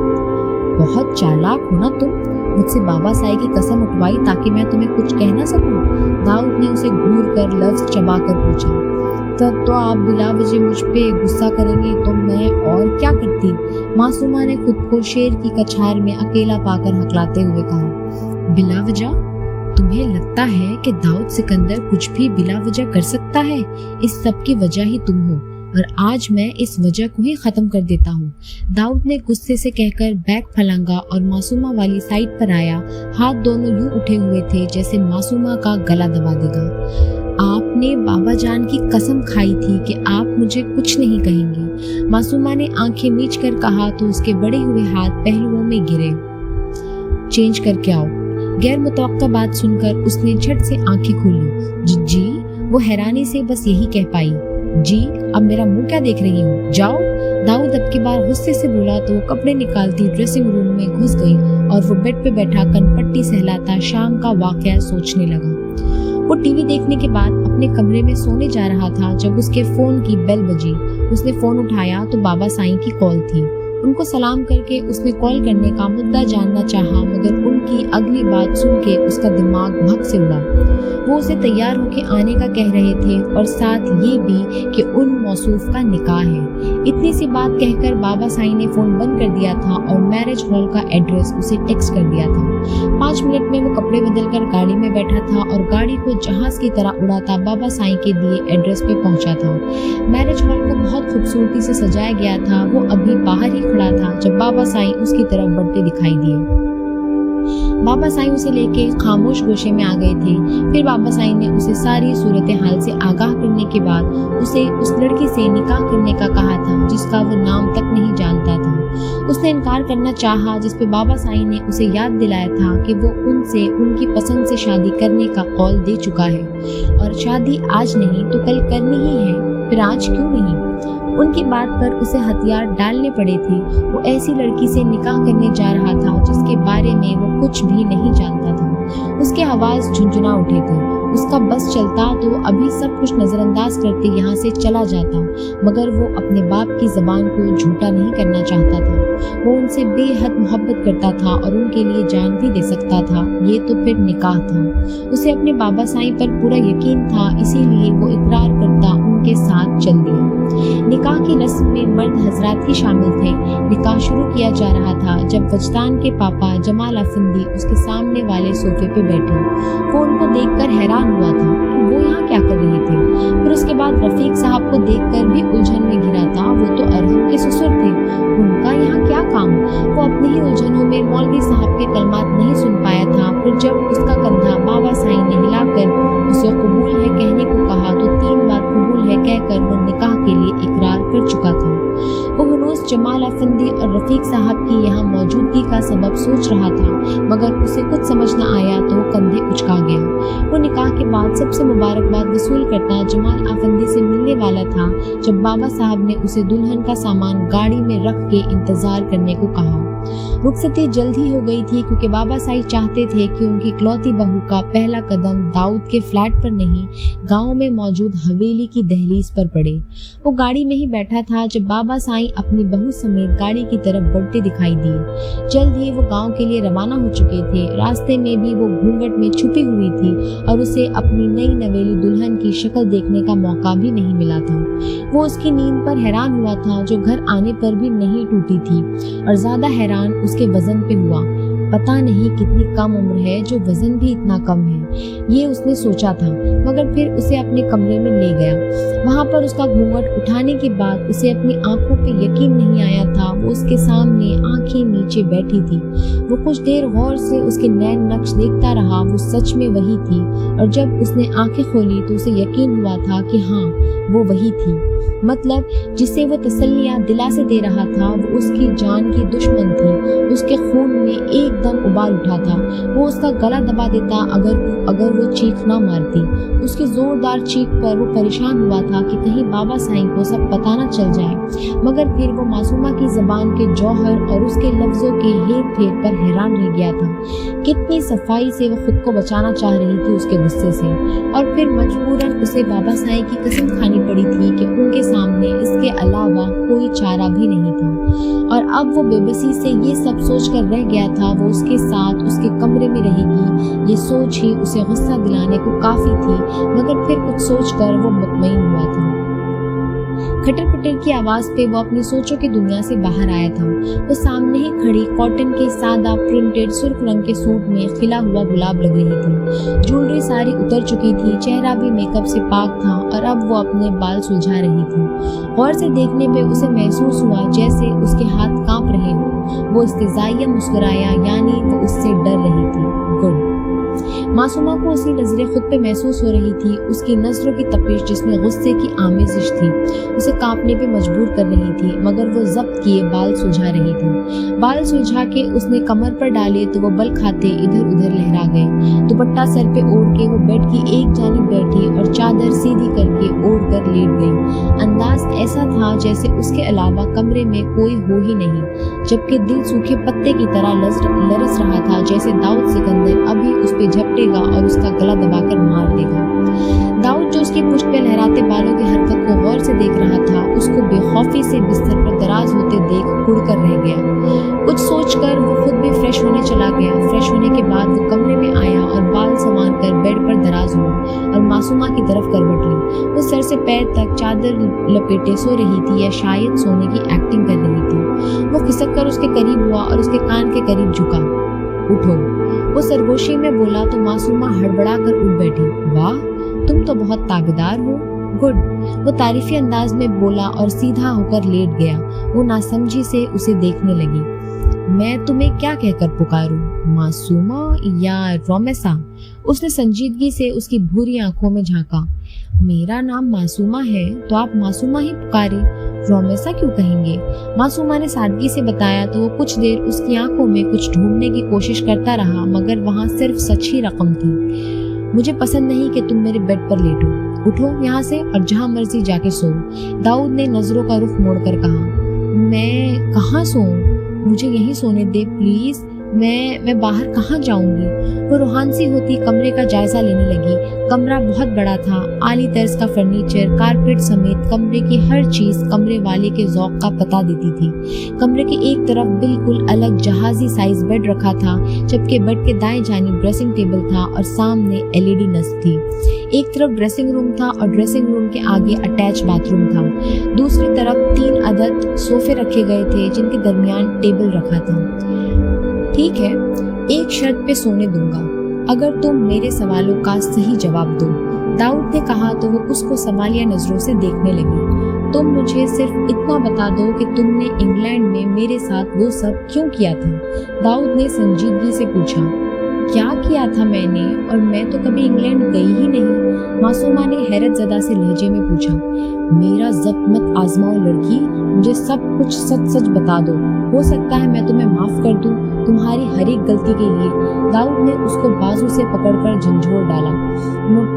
بہت چالاک ہو نا تم، مجھ سے بابا سائی کی قسم اٹھوائی تاکہ میں تمہیں کچھ کہہ نہ سکوں؟ داؤد نے اسے گھور کر لفظ چبا کر پوچھا۔ तब तो आप बिला वजह मुझ पे गुस्सा करेंगे तो मैं और क्या करती। मासूमा ने खुद को शेर की कछार में अकेला पाकर हकलाते हुए कहा। बिला वजह? तुम्हें लगता है कि दाऊद सिकंदर कुछ भी बिला वजह कर सकता है? इस सब की वजह ही तुम हो और आज मैं इस वजह को ही खत्म कर देता हूँ। दाऊद ने गुस्से से कहकर बैग फलांगा और मासूमा वाली साइड पर आया। हाथ दोनों यूं उठे हुए थे जैसे मासूमा का गला दबा देगा। आपने बाबा जान की कसम खाई थी कि आप मुझे कुछ नहीं कहेंगे। मासूमा ने आंखें मीच कर कहा तो उसके बड़े हुए हाथ पहलुओं में गिरे। चेंज करके आओ। गैर मुतवक्का बात सुनकर उसने झट से आंखें खोली। जी? वो हैरानी से बस यही कह पाई। जी? अब मेरा मुंह क्या देख रही हो? जाओ। दाऊद अब की बार गुस्से से बोला तो वो कपड़े निकालती ड्रेसिंग रूम में घुस गई और वो बेड पे बैठा कनपट्टी सहलाता शाम का वाकया सोचने लगा। वो टीवी देखने के बाद अपने कमरे में सोने जा रहा था जब उसके फोन की बेल बजी। उसने फोन उठाया तो बाबा साईं की कॉल थी। उनको सलाम करके उसने कॉल करने का मुद्दा जानना चाहा, मगर उनकी अगली बात सुन के उसका दिमाग भग से उड़ा। वो उसे तैयार होके आने का कह रहे थे और साथ ये भी कि उन मौसूफ का निकाह है। इतनी सी बात कहकर बाबा साईं ने फोन बंद कर दिया था और मैरिज हॉल का एड्रेस उसे टेक्स्ट कर दिया था। 5 मिनट में वो कपड़े बदलकर गाड़ी में बैठा था और गाड़ी को जहाज की तरह उड़ाता बाबा साईं के दिए एड्रेस पे पहुंचा था। मैरिज हॉल को बहुत खूबसूरती से सजाया गया था। वो अभी बाहर ही खड़ा था जब बाबा साईं उसकी तरफ बढ़ते दिखाई दिए। बाबा साईं उसे लेके खामोश गोशे में आ गए थे। फिर बाबा साईं ने उसे सारी सूरत हाल से आगाह करने के बाद उसे उस लड़की से निकाह करने का कहा था जिसका वो नाम तक नहीं जानता था। उसने इनकार करना चाहा, जिस पे बाबा साईं ने उसे याद दिलाया था कि वो उनसे उनकी पसंद से शादी करने का कौल दे चुका है और शादी आज नहीं तो कल करनी ही है, फिर आज क्यों नहीं। उनकी बात पर उसे हथियार डालने पड़े थे। वो ऐसी लड़की से निकाह करने जा रहा था जिसके बारे में वो कुछ भी नहीं जानता था। उसके आवाज झुंझुना उठे थे। उसका बस चलता तो अभी सब कुछ नजरअंदाज करते यहाँ से चला जाता, मगर वो अपने बाप की जबान को झूठा नहीं करना चाहता था। वो उनसे बेहद मोहब्बत करता था और उनके लिए जान भी दे सकता था। ये तो फिर निकाह था। उसे अपने बाबा साईं पर पूरा यकीन था, इसीलिए वो इकरार करता उनके साथ चल दिया। निकाह की रस्म में मर्द हजरात ही शामिल थे। निकाह शुरू किया जा रहा था जब वजदान के पापा जमाल अफंदी उसके सामने वाले सोफे पे बैठे। वो उनको देखकर हैरान हुआ था कि वो यहाँ क्या कर रहे थे। फिर उसके बाद रफीक साहब को देखकर भी उलझन में घिरा था। वो तो अरहम के ससुर थे, उनका यहाँ क्या काम। वो अपनी ही उलझनों में मौलवी साहब के कलमात नहीं सुन पाया था। फिर जब उसका कंधा बाबा साईं ने हिलाकर उसे कबूल है कहने को कहा तो 3 बार कबूल है कहकर वो निकाह के लिए इकरार कर चुका था। वो हनूस जमाल अफंदी और रफीक साहब की यहाँ मौजूदगी का सबब सोच रहा था, मगर उसे कुछ समझ न आया तो वो कंधे उचका गया। वो निकाह के बाद सबसे मुबारकबाद वसूल करता जमाल अफंदी से मिलने वाला था जब बाबा साहब ने उसे दुल्हन का सामान गाड़ी में रख के इंतजार करने को कहा। रुखसती जल्द ही हो गई थी क्योंकि बाबा साईं चाहते थे कि उनकी इकलौती बहू का पहला कदम दाऊद के फ्लैट पर नहीं, गांव में मौजूद हवेली की दहलीज पर पड़े। वो गाड़ी में ही बैठा था जब बाबा साईं अपनी बहू समेत गाड़ी की तरफ बढ़ते दिखाई दिए। जल्द ही वो गांव के लिए रवाना हो चुके थे। रास्ते में भी वो घूंघट में छुपी हुई थी और उसे अपनी नई नवेली दुल्हन की शक्ल देखने का मौका भी नहीं मिला था। वो उसकी नींद पर हैरान हुआ था जो घर आने पर भी नहीं टूटी थी, और ज्यादा हैरान उसके वजन पे हुआ। पता नहीं कितनी कम उम्र है जो वजन भी इतना कम है, ये उसने सोचा था। मगर फिर उसे अपने कमरे में ले गया। वहां पर उसका घूंघट उठाने के बाद उसे अपनी आंखों पे यकीन नहीं आया था। वो उसके सामने आंखें नीचे बैठी थी। वो कुछ देर गौर से उसके नैन नक्श देखता रहा। वो सच में वही थी, और जब उसने आंखें खोली तो उसे यकीन हुआ था कि हाँ, वो वही थी। मतलब जिसे वो तसल्लियां दिलासे दे रहा था वो उसकी जान की दुश्मन थी। उसके खून में एकदम उबाल उठा था। वो उसका गला दबा देता अगर वो चीख ना मारती। उसकी जोरदार चीख पर वो परेशान हुआ था कि कहीं बाबा साईं को सब पता ना चल जाए, मगर फिर वो मासूमा की जबान के जौहर और उसके लफ्जों के हेर फेर पर हैरान रह गया था। कितनी सफाई से वो खुद को बचाना चाह रही थी उसके गुस्से से, और फिर मजबूरन उसे बाबा साईं की कसम खानी पड़ी थी कि उनके सामने इसके अलावा कोई चारा भी नहीं था। और अब वो बेबसी से ये सब सोच कर रह गया था वो उसके साथ उसके कमरे में रहेगी। ये सोच ही उसे गुस्सा दिलाने को काफी थी, मगर फिर कुछ सोच कर वो मुतमईन हुआ था। खटर पटर की आवाज पे वो अपनी सोचों की दुनिया से बाहर आया था। वो सामने ही खड़ी कॉटन के सादा प्रिंटेड सुर्ख रंग के सूट में खिला हुआ गुलाब लग रही थी। ज्वेलरी सारी उतर चुकी थी, चेहरा भी मेकअप से पाक था और अब वो अपने बाल सुलझा रही थी। गौर से देखने पे उसे महसूस हुआ जैसे उसके हाथ कांप रहे हों। वो इस्तेज़ाइया मुस्कुराया, यानी वो उससे डर रही थी। गुड। मासूमा को उसकी नजरें खुद पे महसूस हो रही थी। उसकी नजरों की तपिश जिसमें गुस्से की आमेजिश थी उसे कांपने पे मजबूर कर रही थी, मगर वो जब्त किए बाल सुलझा रही थी। बाल सुलझा के उसने कमर पर डाले तो वो बल खाते इधर उधर लहरा गए। दुपट्टा सर पे ओढ़ के वो बेड की एक जानिब बैठी और चादर सीधी करके ओढ़ कर लेट गई। अंदाज ऐसा था जैसे उसके अलावा कमरे में कोई हो ही नहीं, जबकि दिल सूखे पत्ते की तरह लरस रहा था, जैसे दाऊद सिकंदर अभी उस पे झपटेगा और उसका गला दबाकर मार देगा। दाऊद जो उसकी पुष्ट पे लहराते बालों की हरकत को गौर से देख रहा था, उसको बेखौफी से बिस्तर पर दराज होते देख कुड़कर रह गया। कुछ सोचकर वो खुद भी फ्रेश होने चला गया। फ्रेश होने के बाद वो कमरे में आया और बाल संवार कर बेड पर दराज हुआ और मासूमा की तरफ करवट ली। वो सर से पैर तक चादर लपेटे सो रही थी या शायद सोने की एक्टिंग कर रही थी। वो खिसक कर उसके करीब हुआ और उसके कान के करीब झुका। उठो, वो सरगोशी में बोला तो मासूमा हड़बड़ा कर उठ बैठी। वाह, तुम तो बहुत ताकतदार हो। गुड, वो तारीफी अंदाज में बोला और सीधा होकर लेट गया। वो नासमझी से उसे देखने लगी। मैं तुम्हें क्या कहकर पुकारूं, मासूमा या रोमेसा? उसने संजीदगी से उसकी भूरी आंखों में झांका। मेरा नाम मासूमा है तो आप मासूमा ही पुकारे, रोमेसा क्यों कहेंगे? मासूमा ने सादगी से बताया तो वो कुछ देर उसकी आंखों में कुछ ढूंढने की कोशिश करता रहा, मगर वहां सिर्फ सच ही रकम थी। मुझे पसंद नहीं कि तुम मेरे बेड पर लेटो। उठो यहाँ से और जहां मर्जी जाके सो। दाऊद ने नजरों का रुख मोड़कर कहा। मैं कहाँ सोऊं? मुझे यहीं सोने दे प्लीज। मैं बाहर कहाँ जाऊंगी? वो रूहान सी होती कमरे का जायजा लेने लगी। कमरा बहुत बड़ा था। आली तर्ज का फर्नीचर, कारपेट समेत कमरे की हर चीज कमरे वाले के ज़ौक़ का पता देती थी। कमरे की एक तरफ बिल्कुल अलग जहाजी साइज बेड रखा था, जबकि बेड के दाएं जानिब ड्रेसिंग टेबल था और सामने LED नस्ब थी। एक तरफ ड्रेसिंग रूम था और ड्रेसिंग रूम के आगे अटैच बाथरूम था। दूसरी तरफ 3 अदद सोफे रखे गए थे जिनके दरमियान टेबल रखा था। ठीक है, एक शर्त पे सोने दूंगा, अगर तुम मेरे सवालों का सही जवाब दो, दाऊद ने कहा तो वो उसको सवालिया नजरों से देखने लगी। तुम मुझे सिर्फ इतना बता दो कि तुमने इंग्लैंड में मेरे साथ वो सब क्यों किया था? दाऊद ने संजीदगी से पूछा। क्या किया था मैंने? और मैं तो कभी इंग्लैंड गई ही नहीं। मासूमा ने हैरत ज़दा से लहजे में पूछा। मेरा ज़ब्त मत आजमाओ लड़की, मुझे सब कुछ सच सच बता दो। हो सकता है मैं तुम्हें माफ कर दूं तुम्हारी हर एक गलती के लिए। दाऊद ने उसको बाजू से पकड़कर झंझोड़ डाला।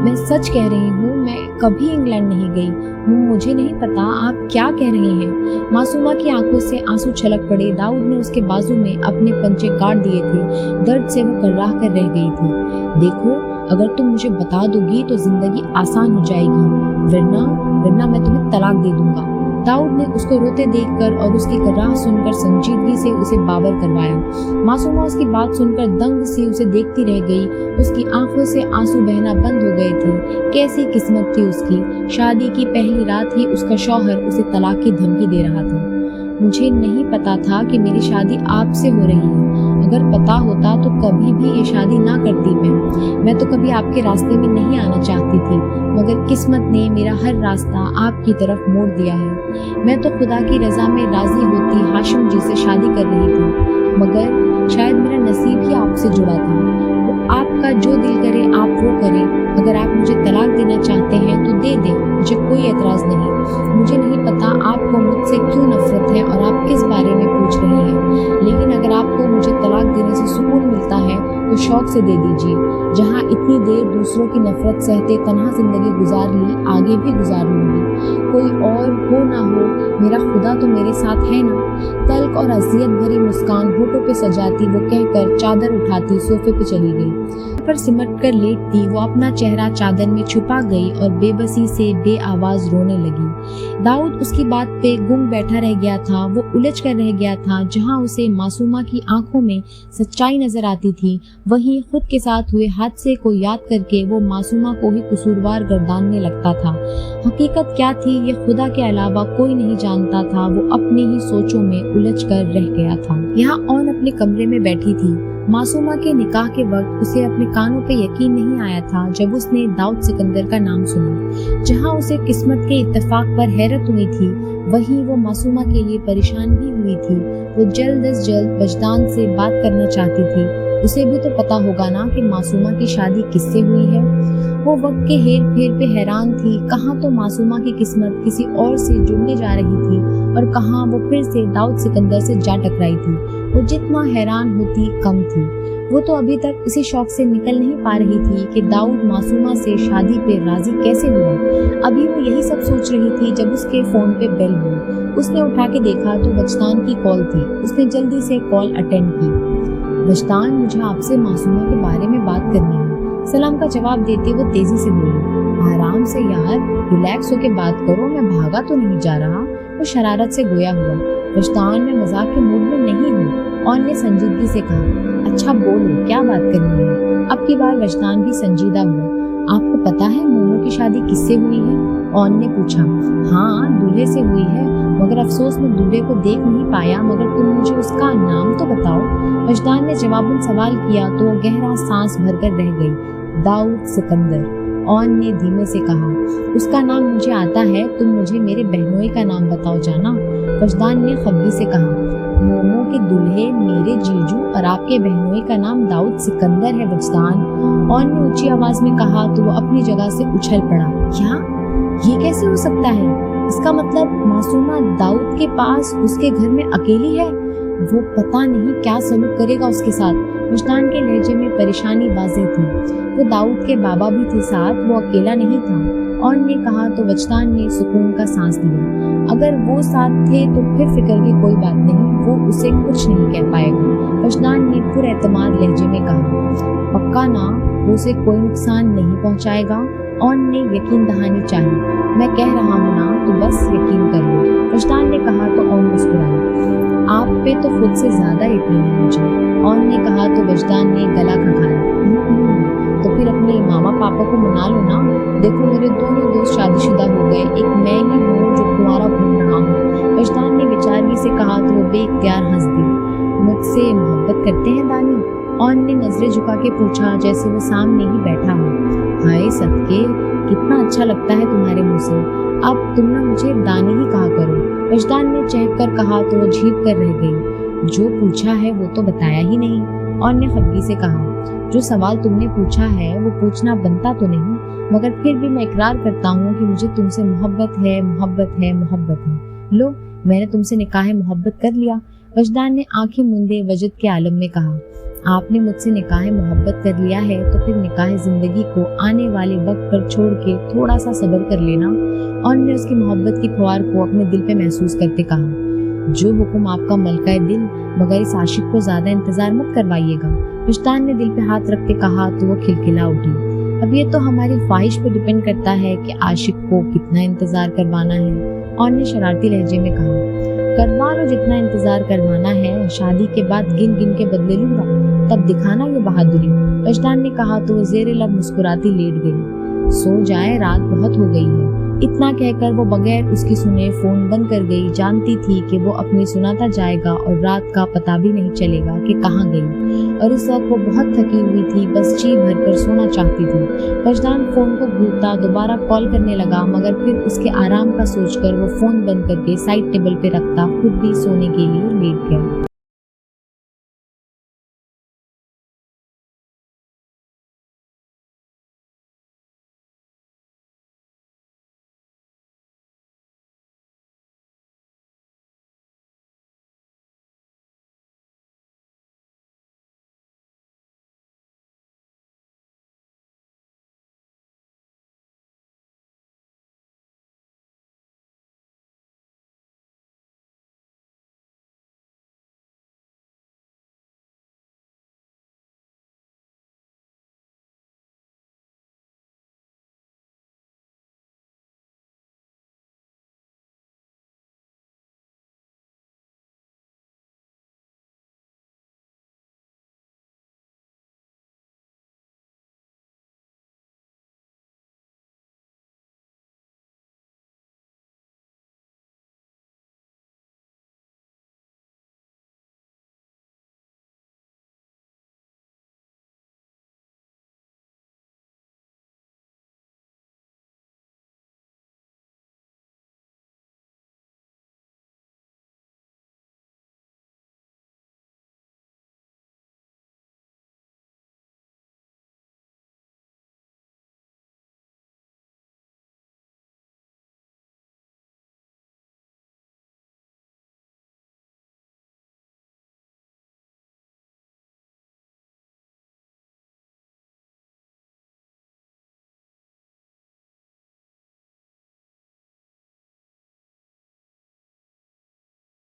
मैं सच कह रही हूँ, मैं कभी इंग्लैंड नहीं गई। मुझे नहीं पता आप क्या कह रहे हैं। मासूमा की आंखों से आंसू छलक पड़े। दाऊद ने उसके बाजू में अपने पंचे काट दिए थे। दर्द से वो कर्राह कर रह गई थी। देखो, अगर तुम मुझे बता दोगी तो जिंदगी आसान हो जाएगी, वरना मैं तुम्हें तलाक दे दूंगा। दाऊद ने उसको रोते देखकर और उसकी कराह सुनकर संजीदगी से उसे बावर करवाया। मासूमा उसकी बात सुनकर दंग सी उसे देखती रह गई। उसकी आंखों से आंसू बहना बंद हो गए थे। कैसी किस्मत थी उसकी, शादी की पहली रात ही उसका शौहर उसे तलाक की धमकी दे रहा था। मुझे नहीं पता था कि मेरी शादी आपसे हो रही है। अगर पता होता तो कभी भी ये शादी ना करती। मैं तो कभी आपके रास्ते में नहीं आना चाहती थी, मगर किस्मत ने मेरा हर रास्ता आपकी तरफ मोड़ दिया है। मैं तो खुदा की रजा में राजी होती हाशिम जी से शादी कर रही थी, मगर शायद मेरा नसीब ही आपसे जुड़ा था। आपका जो दिल करे आप वो करें। अगर आप मुझे तलाक देना चाहते हैं तो दे दें, मुझे कोई एतराज़ नहीं। मुझे नहीं पता आपको मुझसे क्यों नफरत है और आप किस बारे में पूछ रहे हैं, लेकिन अगर आपको मुझे तलाक देने से सुकून मिलता है तो शौक से दे दीजिए। जहाँ इतनी देर दूसरों की नफरत सहते तन्हा जिंदगी गुजार ली, आगे भी गुजार लूंगी। कोई और हो ना हो, मेरा खुदा तो मेरे साथ है ना। तल्ख और अजियत भरी मुस्कान होठों पे सजाती वो कहकर चादर उठाती सोफे पे चली गई। पर सिमट कर लेटती वो अपना चेहरा चादर में छुपा गई और बेबसी से बेआवाज रोने लगी। दाऊद उसकी बात पे गुम बैठा रह गया था। वो उलझ कर रह गया था। जहाँ उसे मासूमा की आंखों में सच्चाई नजर आती थी, वहीं खुद के साथ हुए हादसे को याद करके वो मासूमा को ही कसूरवार गर्दानने लगता था। हकीकत क्या थी ये खुदा के अलावा कोई नहीं जानता था। वो अपनी ही सोचों में उलझ कर रह गया था। यहाँ ऑन अपने कमरे में बैठी थी। मासूमा के निकाह के वक्त उसे अपने कानों पे यकीन नहीं आया था जब उसने दाऊद सिकंदर का नाम सुना। जहाँ उसे किस्मत के इत्तेफाक पर हैरत हुई थी, वहीं वो मासूमा के लिए परेशान भी हुई थी। वो जल्द अज जल्द वजदान से बात करना चाहती थी। उसे भी तो पता होगा ना कि मासूमा की शादी किससे हुई है। वो वक्त के हेर फेर पे हैरान थी। कहाँ तो मासूमा की किस्मत किसी और से जुड़ने जा रही थी और कहाँ वो फिर से दाऊद सिकंदर से जा टकराई थी। वो जितना हैरान होती कम थी। वो तो अभी तक इसी शौक से निकल नहीं पा रही थी कि दाऊद मासूमा से शादी पे राजी कैसे हुआ। अभी वो यही सब सोच रही थी जब उसके फोन पे बेल हुई। उसने उठा के देखा तो वजदान की कॉल थी। उसने जल्दी से कॉल अटेंड की। वजदान, मुझे आपसे मासूमा के बारे में बात करनी है। सलाम का जवाब देते वो तेजी से बोली। आराम से यार, रिलैक्स होके बात करो, मैं भागा तो नहीं जा रहा। वो शरारत से गोया हुआ। वजदान, मैं मजाक के मूड में नहीं हूँ, ऑन ने संजीदगी से कहा। अच्छा बोलो, क्या बात करनी है? अब की बार वजदान भी संजीदा हुआ। आपको पता है मोमो की शादी किससे हुई है? ऑन ने पूछा। हाँ, दूल्हे से हुई है, मगर अफसोस मैं दूल्हे को देख नहीं पाया, मगर तुम मुझे उसका नाम तो बताओ। वजदान ने जवाबन सवाल किया तो वो गहरा सांस भरकर रह गई। दाऊद सिकंदर, ऑन ने धीमे से कहा। उसका नाम मुझे आता है, तुम मुझे मेरे बहनोई का नाम बताओ जाना। वजदान ने खफगी से कहा। मोमो के दूल्हे मेरे जीजू और आपके बहनोई का नाम दाऊद सिकंदर है वजदान, ऑन ने ऊंची आवाज में कहा तो वो अपनी जगह से उछल पड़ा। क्या? ये कैसे हो सकता है? इसका मतलब मासूमा दाऊद के पास उसके घर में अकेली है? वो पता नहीं क्या सलूक करेगा उसके साथ। वजदान के लहजे में परेशानी वाज़ेह थी। वो दाऊद के बाबा भी थे साथ, वो अकेला नहीं था। ऑन ने कहा तो वजदान ने सुकून का सांस लिया। अगर वो साथ थे तो फिर फिक्र की कोई बात नहीं, वो उसे कुछ नहीं कह पाएगा। वजदान ने पुरएतमाद लहजे में कहा। पक्का ना, वो उसे कोई नुकसान नहीं पहुंचाएगा? ऑन ने यकीन दहानी चाही। मैं कह रहा हूँ ना, तो बस यकीन कर लो, वजदान ने कहा तो ऑन मुस्कुराई। आप पे तो खुद से ज्यादा यकीन है मुझे, ऑन ने कहा तो वजदान ने गला खखाया। तो फिर अपने मामा पापा को मना लो ना। देखो मेरे दोनों दोस्त शादीशुदा हो गए, एक मैं ही हूँ जो कुंवारा घूम रहा हूँ। वजदान ने बेचारगी से कहा तो वो बेइख्तियार हंस दी। मुझसे मोहब्बत करते हैं दानी? ऑन ने नजरें झुका के पूछा जैसे वो सामने ही बैठा हो। हाय सदके, कितना अच्छा लगता है तुम्हारे मुंह से। अब तुम ना मुझे दानी ही कहा करो, वजदान ने चहक कर कहा तो वो झीप कर रह गई। जो पूछा है वो तो बताया ही नहीं, ऑन ने खफगी से कहा। जो सवाल तुमने पूछा है वो पूछना बनता तो नहीं, मगर फिर भी मैं इकरार करता हूँ कि मुझे तुमसे मोहब्बत है, मोहब्बत है, मोहब्बत है। लो, मैंने तुमसे निकाह मोहब्बत कर लिया, वजदान ने आंखें मूंदे वजद के आलम में कहा। आपने मुझसे निकाह मोहब्बत कर लिया है तो फिर निकाह जिंदगी को आने वाले वक्त पर छोड़ के थोड़ा सा सब्र कर लेना, ऑन ने उसकी मोहब्बत की फुहार को अपने दिल पे महसूस करते कहा। जो हुक्म आपका मलका दिल, मगर इस आशिक को ज्यादा इंतजार मत करवाइएगा, वजदान ने दिल पे हाथ रख के कहा तो वो खिलखिला उठी। अब ये तो हमारी ख्वाहिश पे डिपेंड करता है कि आशिक को कितना इंतजार करवाना है, ऑन ने शरारती लहजे में कहा। करवा लो जितना इंतजार करवाना है, शादी के बाद गिन गिन के बदले लूंगा, तब दिखाना ये बहादुरी, वजदान ने कहा तो वो जेरे लब मुस्कुराती लेट गई। सो जाए, रात बहुत हो गई है। इतना कहकर वो बगैर उसकी सुने फोन बंद कर गई। जानती थी कि वो अपनी सुनाता जाएगा और रात का पता भी नहीं चलेगा कि कहाँ गई। और इस वक्त वो बहुत थकी हुई थी, बस जी भर कर सोना चाहती थी। वजदान फोन को घूरता दोबारा कॉल करने लगा, मगर फिर उसके आराम का सोचकर वो फोन बंद करके साइड टेबल पे रखता खुद भी सोने के लिए लेट गया।